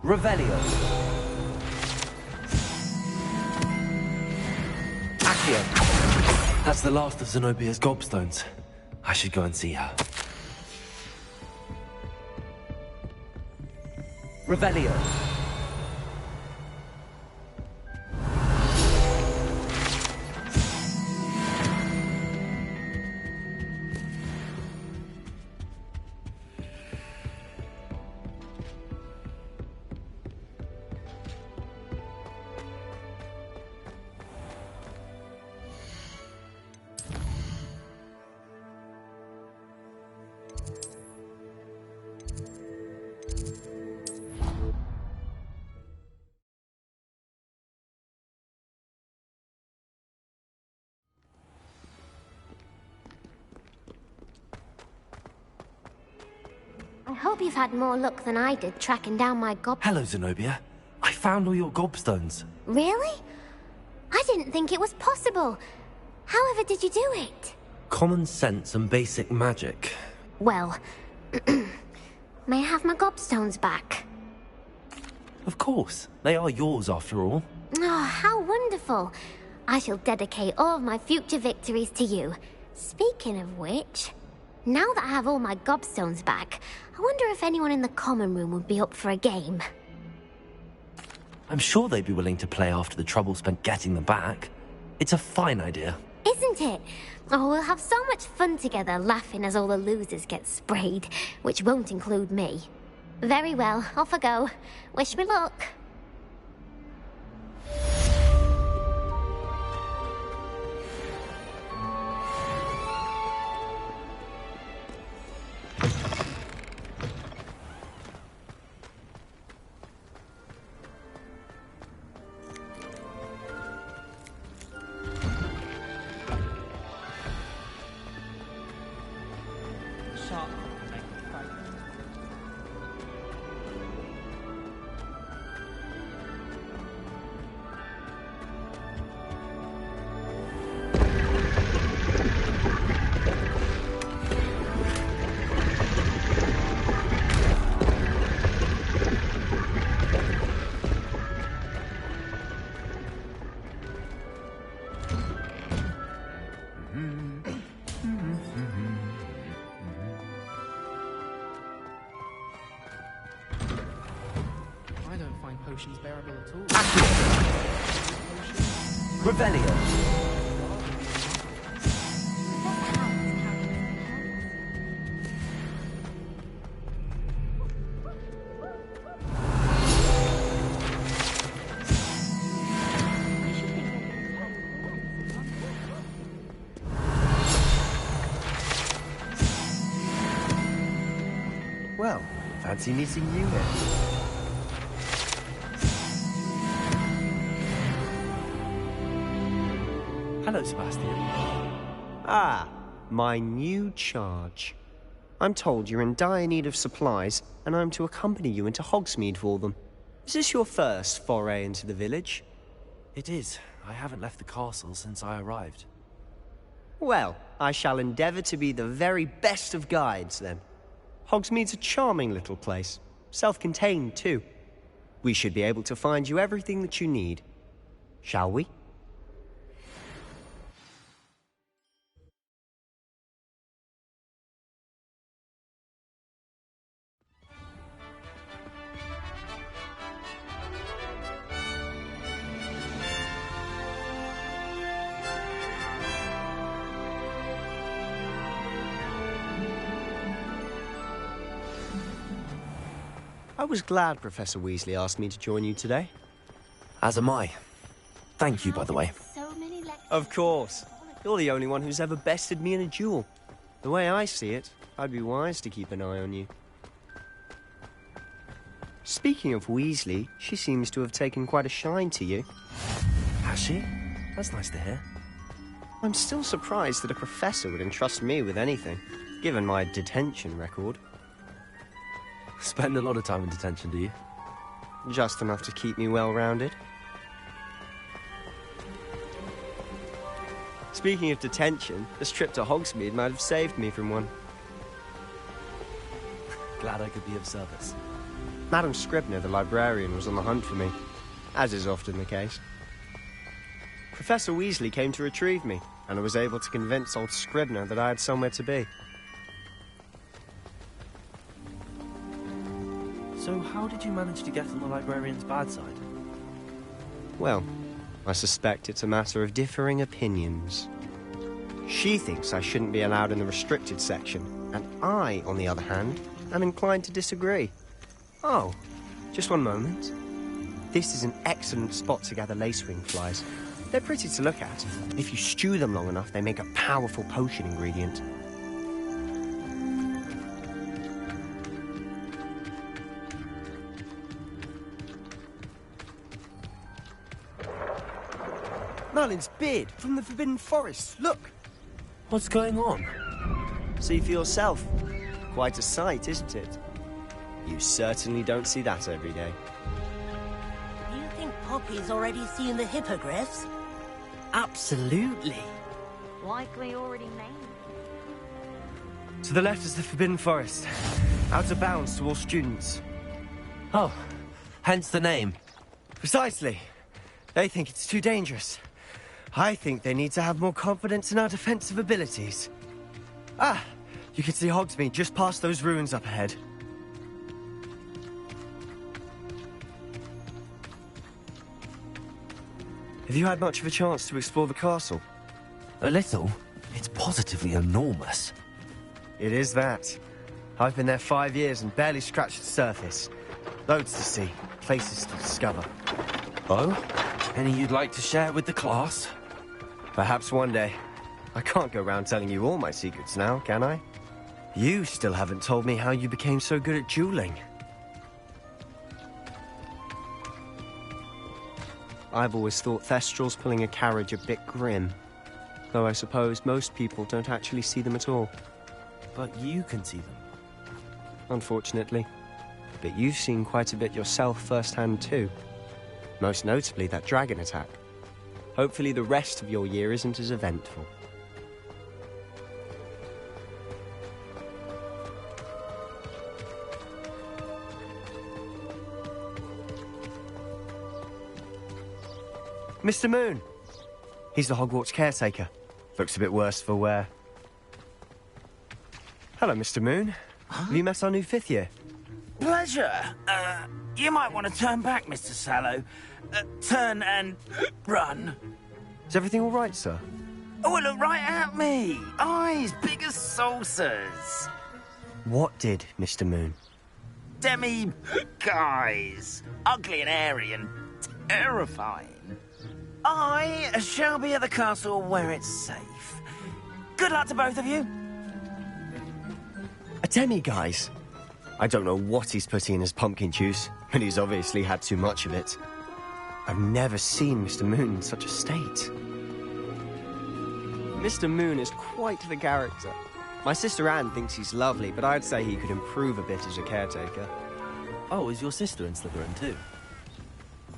[SPEAKER 1] Revelio. Accio. That's the last of Zenobia's gobstones. I should go and see her. Revelio.
[SPEAKER 21] I hope you've had more luck than I did tracking down my
[SPEAKER 1] Hello, Zenobia. I found all your gobstones.
[SPEAKER 21] Really? I didn't think it was possible. However did you do it?
[SPEAKER 1] Common sense and basic magic.
[SPEAKER 21] Well, may I have my gobstones back?
[SPEAKER 1] Of course. They are yours after all.
[SPEAKER 21] Oh, how wonderful. I shall dedicate all of my future victories to you. Speaking of which, now that I have all my gobstones back, I wonder if anyone in the common room would be up for a game.
[SPEAKER 1] I'm sure they'd be willing to play after the trouble spent getting them back. It's a fine idea.
[SPEAKER 21] Isn't it? Oh, we'll have so much fun together laughing as all the losers get sprayed, which won't include me. Very well, off I go. Wish me luck.
[SPEAKER 3] Potions bearable at all.
[SPEAKER 1] Revelio.
[SPEAKER 5] Well, fancy meeting you here.
[SPEAKER 1] Hello, Sebastian.
[SPEAKER 15] Ah, my new charge. I'm told you're in dire need of supplies, and I'm to accompany you into Hogsmeade for them. Is this your first foray into the village?
[SPEAKER 1] It is. I haven't left the castle since I arrived.
[SPEAKER 15] Well, I shall endeavour to be the very best of guides, then. Hogsmeade's a charming little place. Self-contained, too. We should be able to find you everything that you need. Shall we? I was glad Professor Weasley asked me to join you today.
[SPEAKER 1] As am I. Thank you, by the way.
[SPEAKER 15] Of course. You're the only one who's ever bested me in a duel. The way I see it, I'd be wise to keep an eye on you. Speaking of Weasley, she seems to have taken quite a shine to you.
[SPEAKER 1] Has she? That's nice to hear.
[SPEAKER 15] I'm still surprised that a professor would entrust me with anything, given my detention record.
[SPEAKER 1] Spend a lot of time in detention, do you?
[SPEAKER 15] Just enough to keep me well-rounded. Speaking of detention, this trip to Hogsmeade might have saved me from one.
[SPEAKER 1] Glad I could be of service.
[SPEAKER 15] Madam Scribner, the librarian, was on the hunt for me, as is often the case. Professor Weasley came to retrieve me, and I was able to convince old Scribner that I had somewhere to be.
[SPEAKER 1] So how did you manage to get on the librarian's bad side?
[SPEAKER 15] Well, I suspect it's a matter of differing opinions. She thinks I shouldn't be allowed in the restricted section, and I, on the other hand, am inclined to disagree. Oh, just one moment. This is an excellent spot to gather lacewing flies. They're pretty to look at. If you stew them long enough, they make a powerful potion ingredient. Merlin's beard from the Forbidden Forest. Look!
[SPEAKER 1] What's going on?
[SPEAKER 15] See for yourself. Quite a sight, isn't it? You certainly don't see that every day.
[SPEAKER 19] Do you think Poppy's already seen the hippogriffs?
[SPEAKER 10] Absolutely.
[SPEAKER 17] Likely already named.
[SPEAKER 15] To the left is the Forbidden Forest. Out of bounds to all students.
[SPEAKER 1] Oh, hence the name.
[SPEAKER 15] Precisely. They think it's too dangerous. I think they need to have more confidence in our defensive abilities. Ah, you can see Hogsmeade just past those ruins up ahead. Have you had much of a chance to explore the castle?
[SPEAKER 1] A little. It's positively enormous.
[SPEAKER 15] It is that. I've been there 5 years and barely scratched the surface. Loads to see, places to discover.
[SPEAKER 1] Oh? Any you'd like to share with the class?
[SPEAKER 15] Perhaps one day. I can't go around telling you all my secrets now, can I? You still haven't told me how you became so good at dueling. I've always thought Thestrals pulling a carriage a bit grim. Though I suppose most people don't actually see them at all.
[SPEAKER 1] But you can see them.
[SPEAKER 15] Unfortunately. But you've seen quite a bit yourself firsthand too. Most notably that dragon attack. Hopefully the rest of your year isn't as eventful. Mr. Moon! He's the Hogwarts caretaker. Looks a bit worse for wear. Hello, Mr. Moon. Have you met our new 5th year?
[SPEAKER 8] Pleasure. You might want to turn back, Mr. Sallow. Turn and run.
[SPEAKER 15] Is everything all right, sir?
[SPEAKER 8] Oh, look right at me. Eyes big as saucers.
[SPEAKER 15] What did, Mr. Moon?
[SPEAKER 8] Guys. Ugly and airy and terrifying. I shall be at the castle where it's safe. Good luck to both of you.
[SPEAKER 15] A demi-guise? I don't know what he's putting in his pumpkin juice, but he's obviously had too much of it. I've never seen Mr. Moon in such a state. Mr. Moon is quite the character. My sister Anne thinks he's lovely, but I'd say he could improve a bit as a caretaker.
[SPEAKER 1] Oh, is your sister in Slytherin too?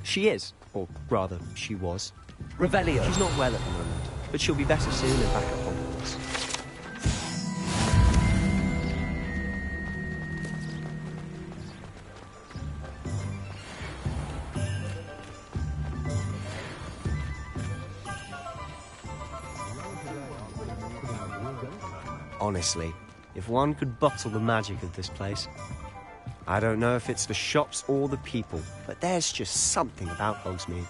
[SPEAKER 15] She is. Or rather, she was.
[SPEAKER 1] Revelio!
[SPEAKER 15] She's not well at the moment, but she'll be better soon and back at Hogwarts. Honestly, if one could bottle the magic of this place. I don't know if it's the shops or the people, but there's just something about Hogsmeade.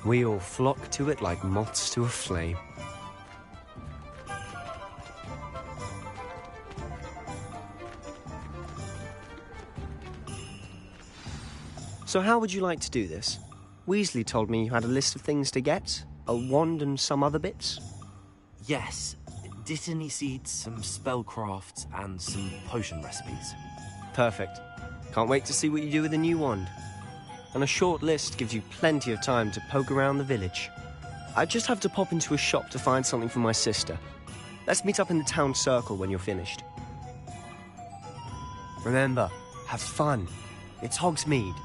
[SPEAKER 15] We all flock to it like moths to a flame. So how would you like to do this? Weasley told me you had a list of things to get, a wand and some other bits.
[SPEAKER 1] Yes. Dittany seeds, some spellcrafts, and some potion recipes.
[SPEAKER 15] Perfect. Can't wait to see what you do with the new wand. And a short list gives you plenty of time to poke around the village. I just have to pop into a shop to find something for my sister. Let's meet up in the town circle when you're finished. Remember, have fun. It's Hogsmeade.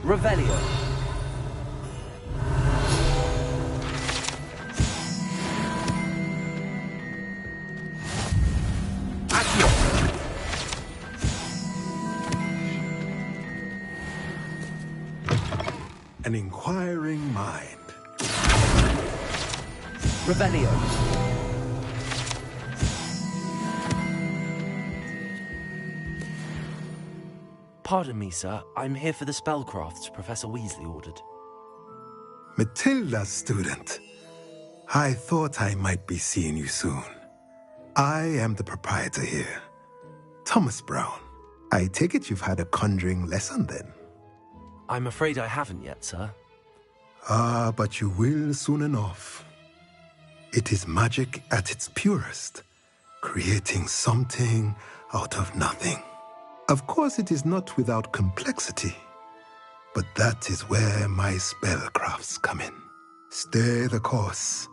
[SPEAKER 1] Revelio.
[SPEAKER 2] Accio.
[SPEAKER 7] An inquiring mind.
[SPEAKER 1] Revelio. Pardon me, sir. I'm here for the spellcrafts Professor Weasley ordered.
[SPEAKER 7] Matilda, student. I thought I might be seeing you soon. I am the proprietor here, Thomas Brown. I take it you've had a conjuring lesson then?
[SPEAKER 1] I'm afraid I haven't yet, sir.
[SPEAKER 7] Ah, but you will soon enough. It is magic at its purest, creating something out of nothing. Of course, it is not without complexity, but that is where my spellcrafts come in. Stay the course,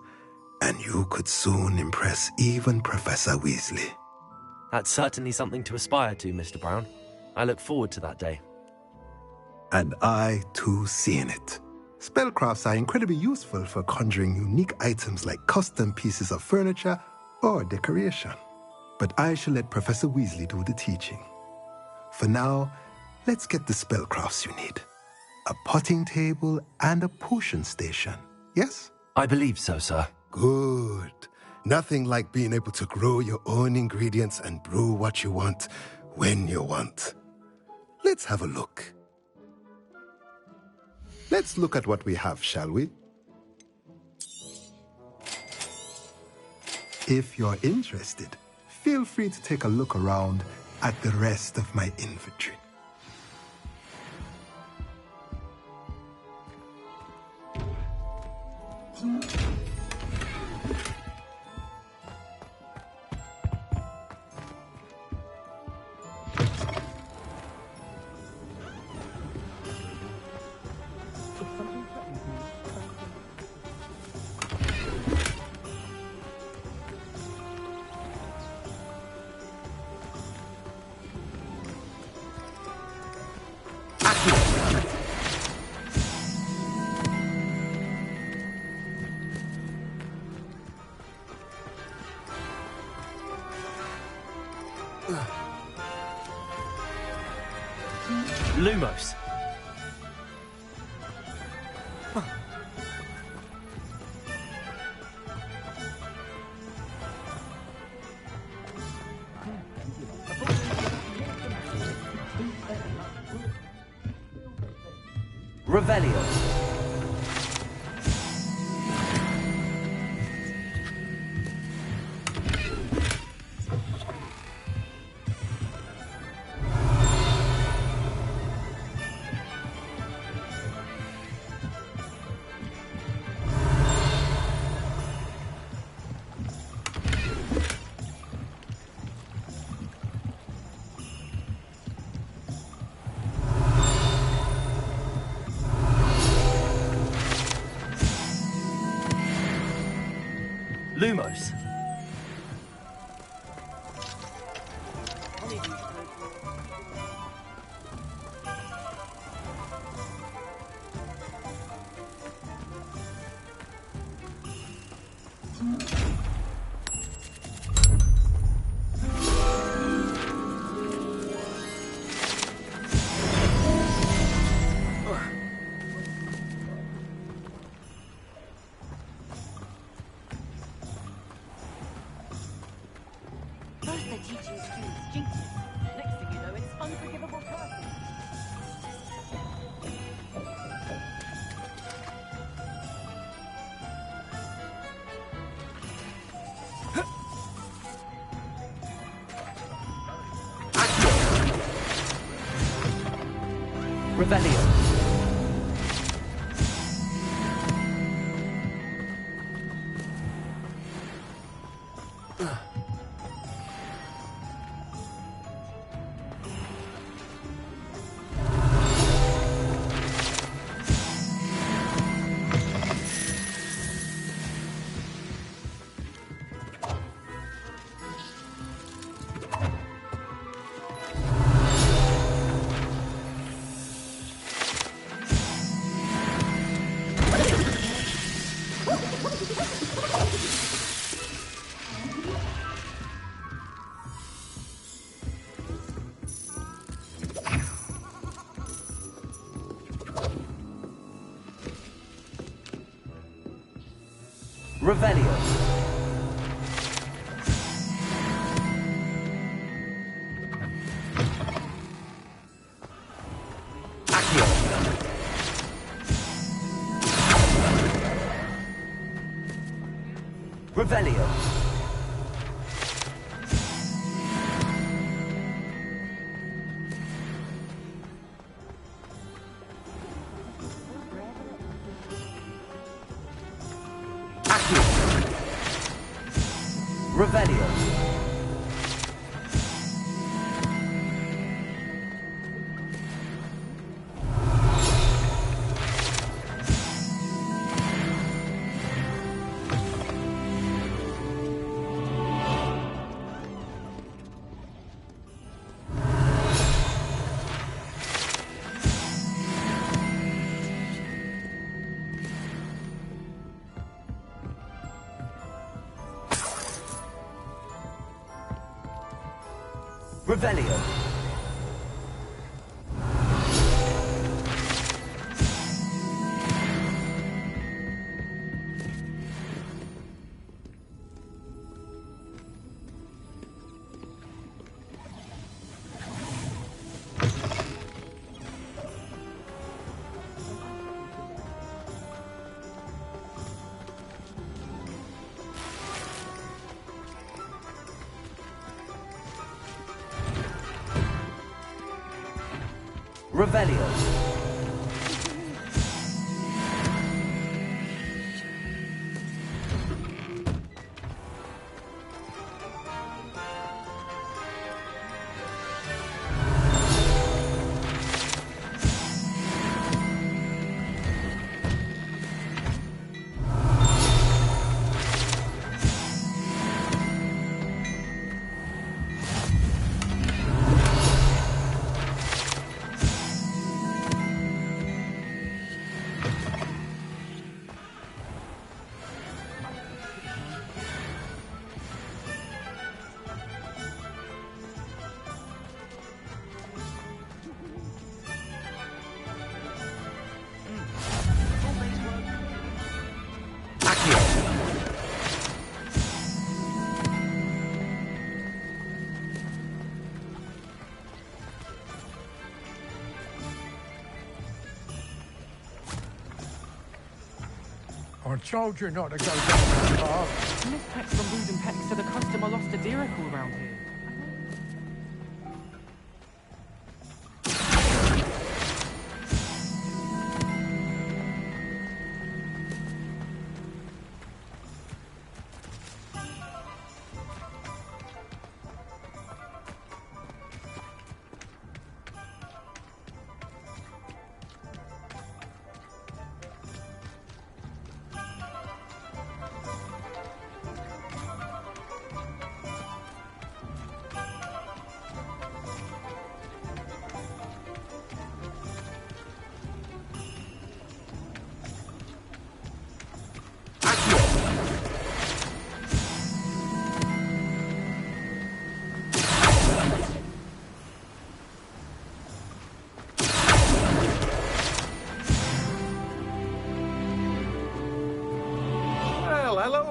[SPEAKER 7] and you could soon impress even Professor Weasley.
[SPEAKER 1] That's certainly something to aspire to, Mr. Brown. I look forward to that day.
[SPEAKER 7] And I, too, seeing it. Spellcrafts are incredibly useful for conjuring unique items like custom pieces of furniture or decoration. But I shall let Professor Weasley do the teaching. For now, let's get the spellcrafts you need. A potting table and a potion station, yes?
[SPEAKER 1] I believe so, sir.
[SPEAKER 7] Good. Nothing like being able to grow your own ingredients and brew what you want, when you want. Let's have a look. Let's look at what we have, shall we? If you're interested, feel free to take a look around at the rest of my inventory.
[SPEAKER 1] Lumos. Revelio. Lumos.
[SPEAKER 4] First they're teaching students jinxes. Next thing you know, it's unforgivable curses.
[SPEAKER 1] Revelio. Revelio. Accio. Revelio. Revelio. Revelio. Revelio.
[SPEAKER 22] I told you not to go down that path.
[SPEAKER 11] Miss Peck from Boot and Peck said a customer lost a diricle around here.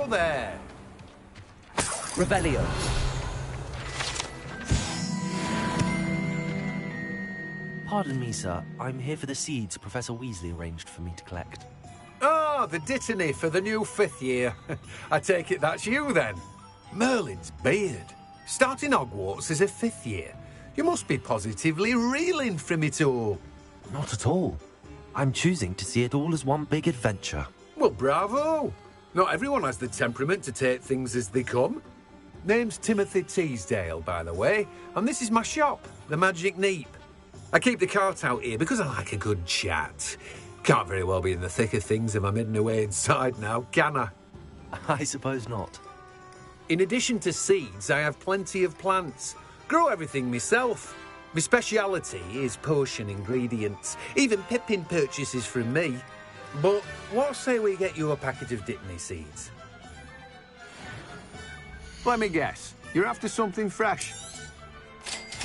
[SPEAKER 6] there!
[SPEAKER 1] Revelio. Pardon me, sir. I'm here for the seeds Professor Weasley arranged for me to collect.
[SPEAKER 6] Oh, the dittany for the new 5th year. I take it that's you, then. Merlin's beard. Starting Hogwarts as a 5th year. You must be positively reeling from it all.
[SPEAKER 1] Not at all. I'm choosing to see it all as one big adventure.
[SPEAKER 6] Well, bravo! Not everyone has the temperament to take things as they come. Name's Timothy Teasdale, by the way, and this is my shop, the Magic Neep. I keep the cart out here because I like a good chat. Can't very well be in the thick of things if I'm hidden away inside now, can I?
[SPEAKER 1] I suppose not.
[SPEAKER 6] In addition to seeds, I have plenty of plants. Grow everything myself. My speciality is potion ingredients. Even Pippin purchases from me. But what say we get you a packet of Dittany seeds? Let me guess. You're after something fresh.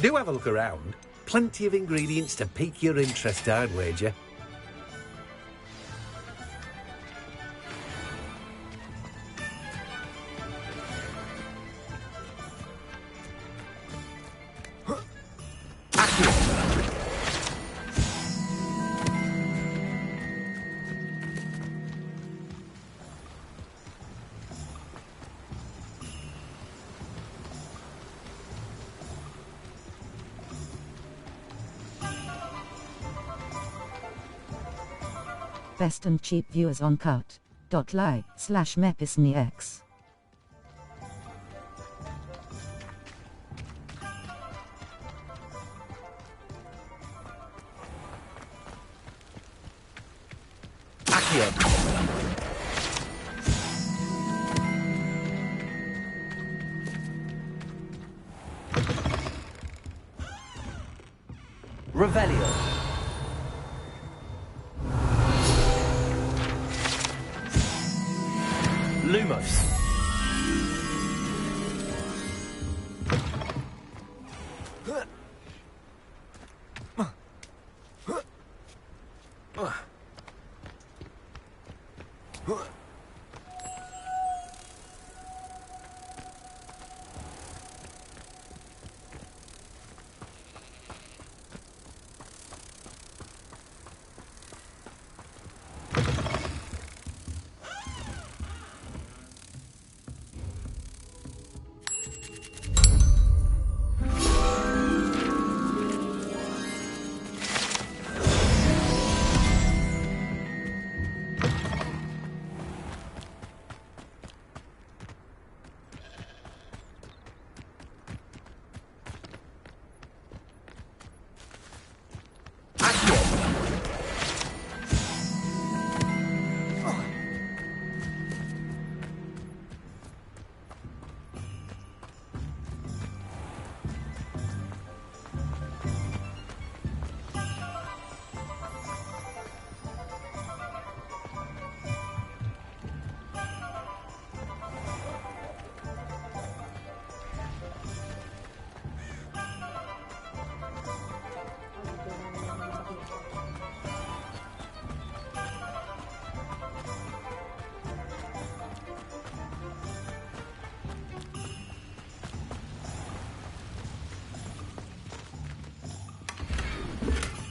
[SPEAKER 6] Do have a look around. Plenty of ingredients to pique your interest, I'd wager.
[SPEAKER 12] Best and cheap viewers on cut.ly/mepisnex.
[SPEAKER 1] Revelio. Lumos.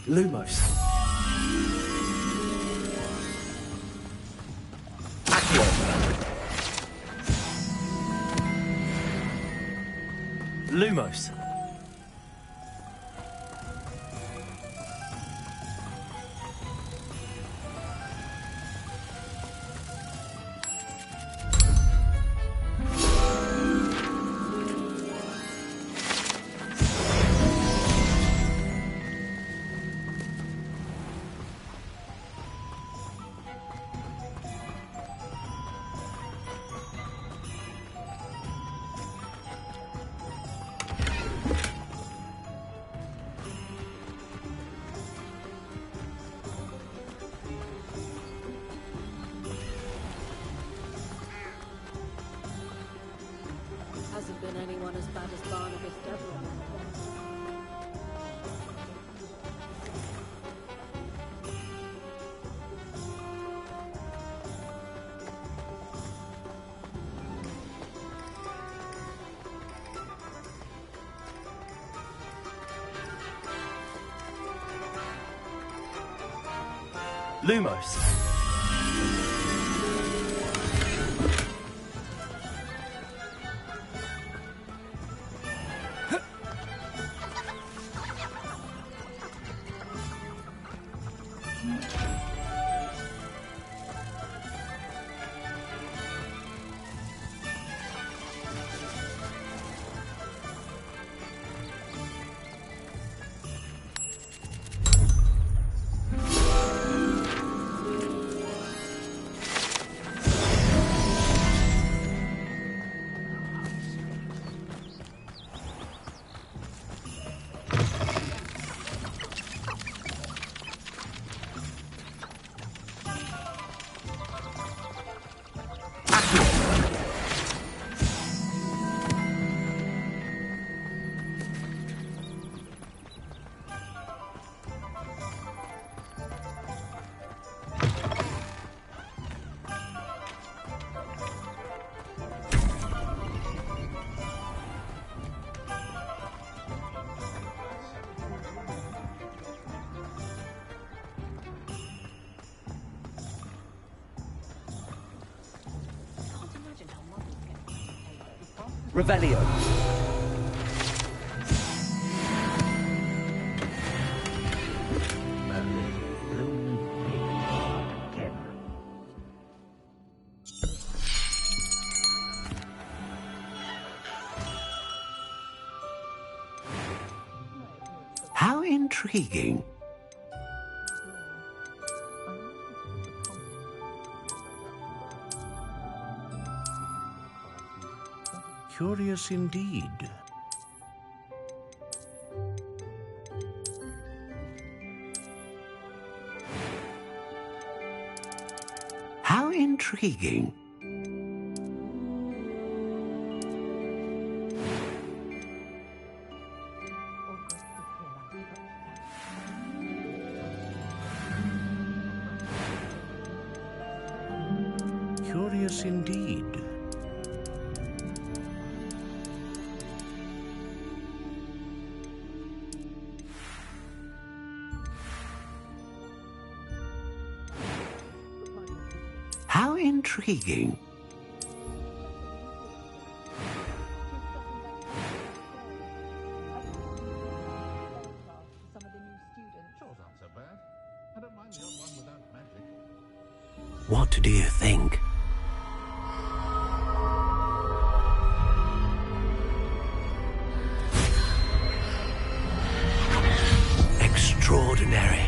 [SPEAKER 1] Lumos. Accio. Lumos.
[SPEAKER 4] Hasn't been anyone as bad as Barnabas Deborah.
[SPEAKER 1] Lumos. Revelio.
[SPEAKER 5] How intriguing. Curious indeed. How intriguing. Curious indeed. How intriguing. What do you think? Extraordinary.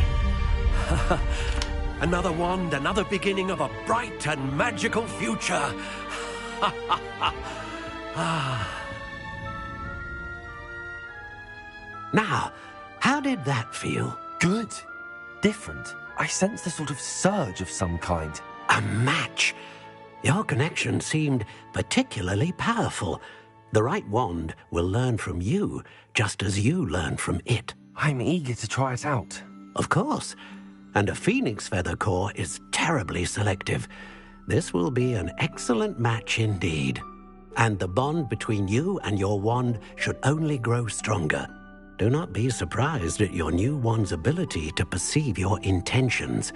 [SPEAKER 5] Another wand, another beginning of a bright and magical future. Now, how did that feel?
[SPEAKER 1] Good. Different. I sensed a sort of surge of some kind.
[SPEAKER 5] A match. Your connection seemed particularly powerful. The right wand will learn from you, just as you learn from it.
[SPEAKER 1] I'm eager to try it out.
[SPEAKER 5] Of course. And a phoenix feather core is terribly selective. This will be an excellent match indeed. And the bond between you and your wand should only grow stronger. Do not be surprised at your new wand's ability to perceive your intentions,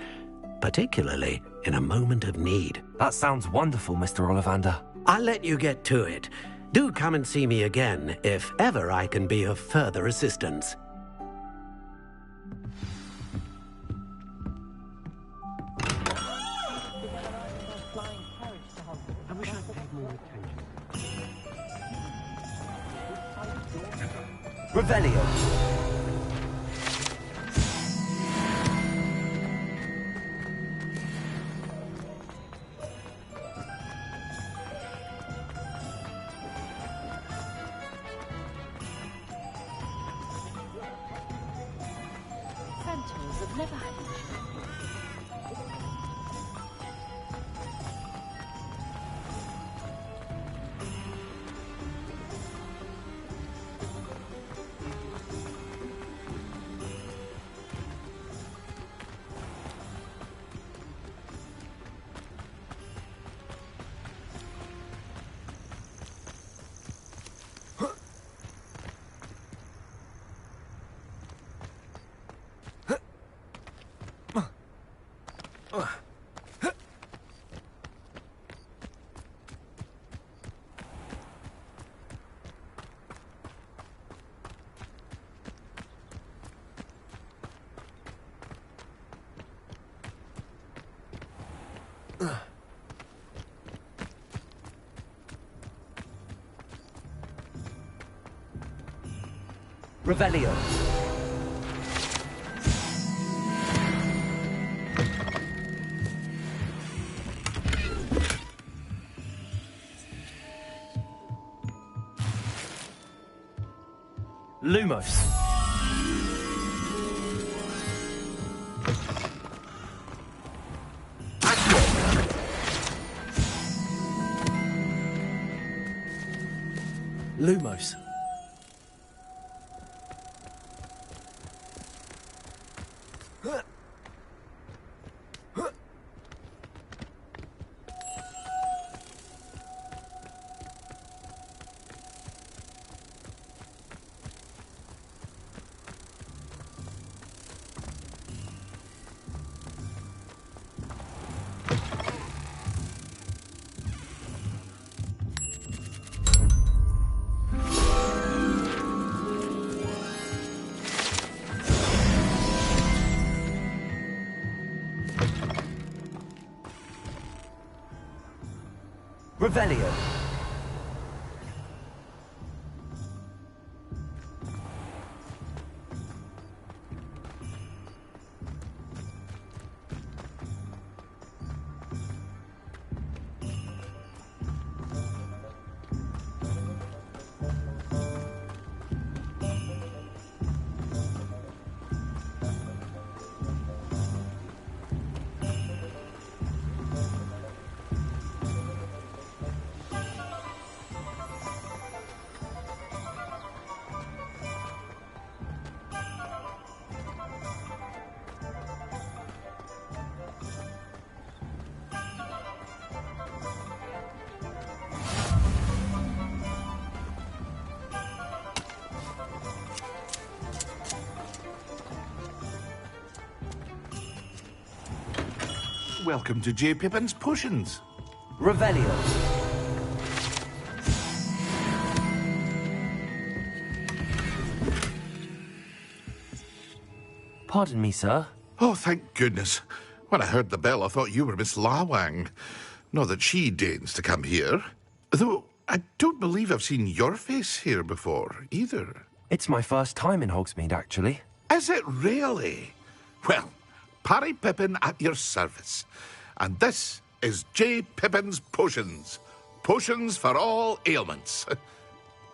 [SPEAKER 5] particularly in a moment of need.
[SPEAKER 1] That sounds wonderful, Mr. Ollivander.
[SPEAKER 5] I'll let you get to it. Do come and see me again if ever I can be of further assistance. I wish I'd paid more attention.
[SPEAKER 1] Revelio.
[SPEAKER 4] Centaurs have never had
[SPEAKER 1] Revelio. Lumos. Lumos. Revelio.
[SPEAKER 14] Welcome to J. Pippin's Potions.
[SPEAKER 1] Revelio. Pardon me, sir.
[SPEAKER 14] Oh, thank goodness. When I heard the bell, I thought you were Miss Lawang. Not that she deigns to come here. Though I don't believe I've seen your face here before, either.
[SPEAKER 1] It's my first time in Hogsmeade, actually.
[SPEAKER 14] Is it really? Well, Parry Pippin at your service. And this is J. Pippin's Potions. Potions for all ailments.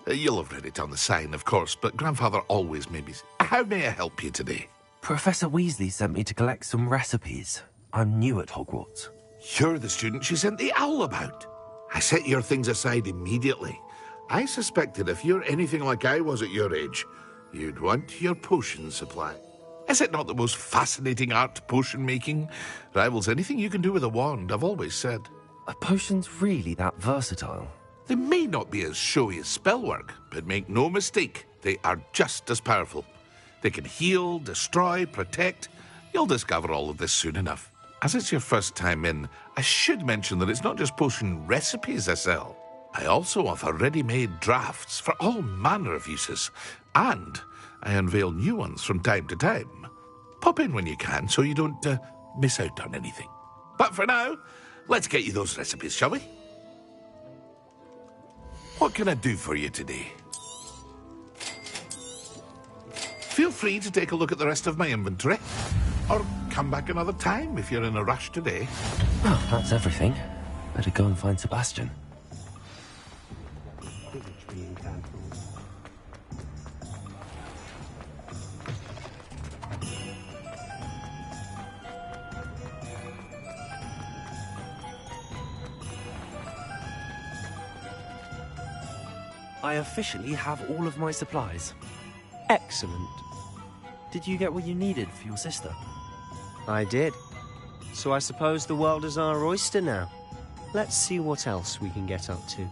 [SPEAKER 14] You'll have read it on the sign, of course, but Grandfather always made me... How may I help you today?
[SPEAKER 1] Professor Weasley sent me to collect some recipes. I'm new at Hogwarts.
[SPEAKER 14] You're the student she sent the owl about. I set your things aside immediately. I suspected if you're anything like I was at your age, you'd want your potion supply. Is it not the most fascinating art, potion making? Rivals anything you can do with a wand, I've always said.
[SPEAKER 1] Are potions really that versatile?
[SPEAKER 14] They may not be as showy as spellwork, but make no mistake, they are just as powerful. They can heal, destroy, protect. You'll discover all of this soon enough. As it's your first time in, I should mention that it's not just potion recipes I sell. I also offer ready-made drafts for all manner of uses, and I unveil new ones from time to time. Pop in when you can so you don't miss out on anything. But for now, let's get you those recipes, shall we? What can I do for you today? Feel free to take a look at the rest of my inventory, or come back another time if you're in a rush today.
[SPEAKER 1] Oh, that's everything. Better go and find Sebastian. I officially have all of my supplies.
[SPEAKER 15] Excellent.
[SPEAKER 1] Did you get what you needed for your sister?
[SPEAKER 15] I did. So I suppose the world is our oyster now. Let's see what else we can get up to.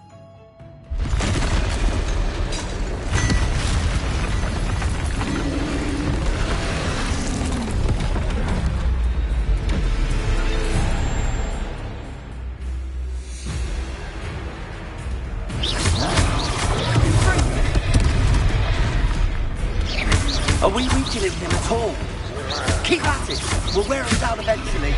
[SPEAKER 1] Are we weakening him at all? Keep at it! We'll wear him down eventually.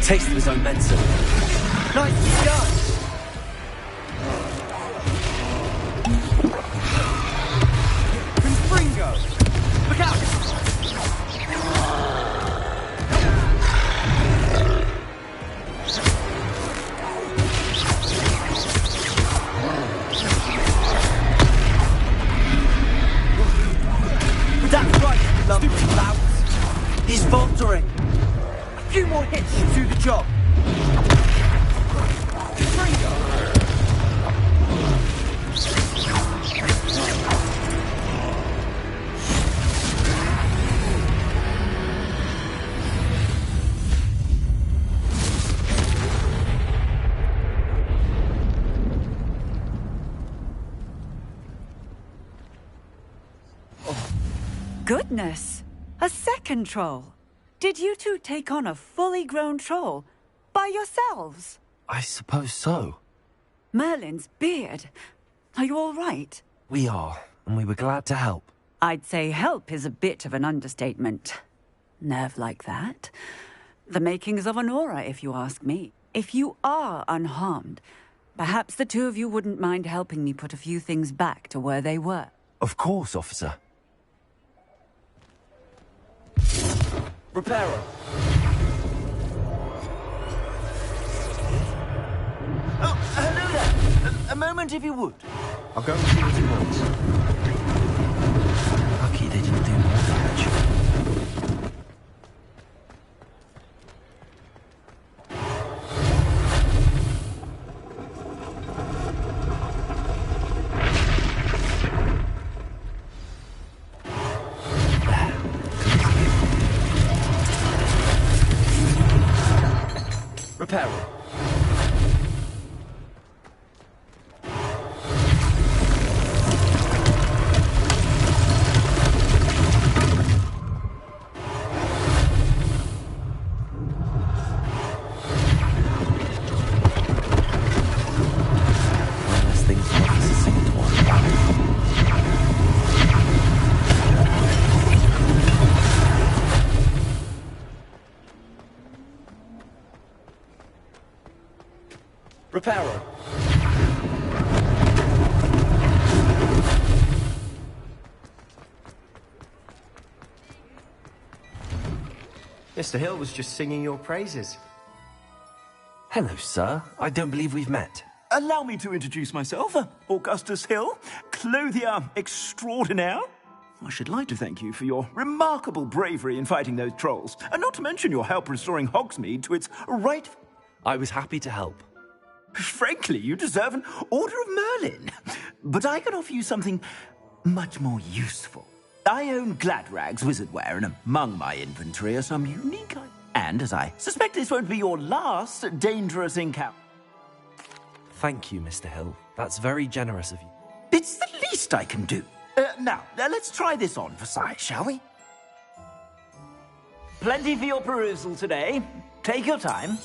[SPEAKER 1] taste of his own medicine.
[SPEAKER 18] Nicely done. Prince Ringo! Look out! That's right, London Louts. He's faltering. A few more hits should do the job.
[SPEAKER 13] Goodness! A second troll! Did you two take on a fully grown troll? By yourselves?
[SPEAKER 1] I suppose so.
[SPEAKER 13] Merlin's beard. Are you all right?
[SPEAKER 1] We are, and we were glad to help.
[SPEAKER 13] I'd say help is a bit of an understatement. Nerve like that. The makings of an aura, if you ask me. If you are unharmed, perhaps the two of you wouldn't mind helping me put a few things back to where they were.
[SPEAKER 1] Of course, officer.
[SPEAKER 18] Reparo. Oh, hello there. A moment, if you would.
[SPEAKER 15] I'll go and see what he wants.
[SPEAKER 1] Lucky they didn't do more damage.
[SPEAKER 18] Reparo.
[SPEAKER 1] Unless things are officer sing to one.
[SPEAKER 18] Reparo.
[SPEAKER 15] Mr. Hill was just singing your praises.
[SPEAKER 1] Hello, sir. I don't believe we've met.
[SPEAKER 16] Allow me to introduce myself, Augustus Hill, clothier extraordinaire. I should like to thank you for your remarkable bravery in fighting those trolls, and not to mention your help restoring Hogsmeade to its right...
[SPEAKER 1] I was happy to help.
[SPEAKER 16] Frankly, you deserve an Order of Merlin. But I can offer you something much more useful. I own Gladrag's wizardware, and among my inventory are some unique items. And, as I suspect this won't be your last dangerous encounter...
[SPEAKER 1] Thank you, Mr. Hill. That's very generous of you.
[SPEAKER 16] It's the least I can do. Now, let's try this on for size, shall we? Plenty for your perusal today. Take your time.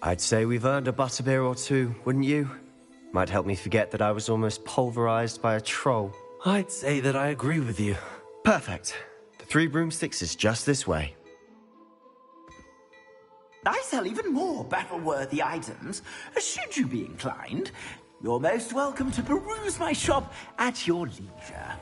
[SPEAKER 15] I'd say we've earned a butterbeer or two, wouldn't you? Might help me forget that I was almost pulverized by a troll.
[SPEAKER 1] I'd say that I agree with you.
[SPEAKER 15] Perfect. The 3 broomsticks is just this way.
[SPEAKER 16] I sell even more battle-worthy items. Should you be inclined, you're most welcome to peruse my shop at your leisure.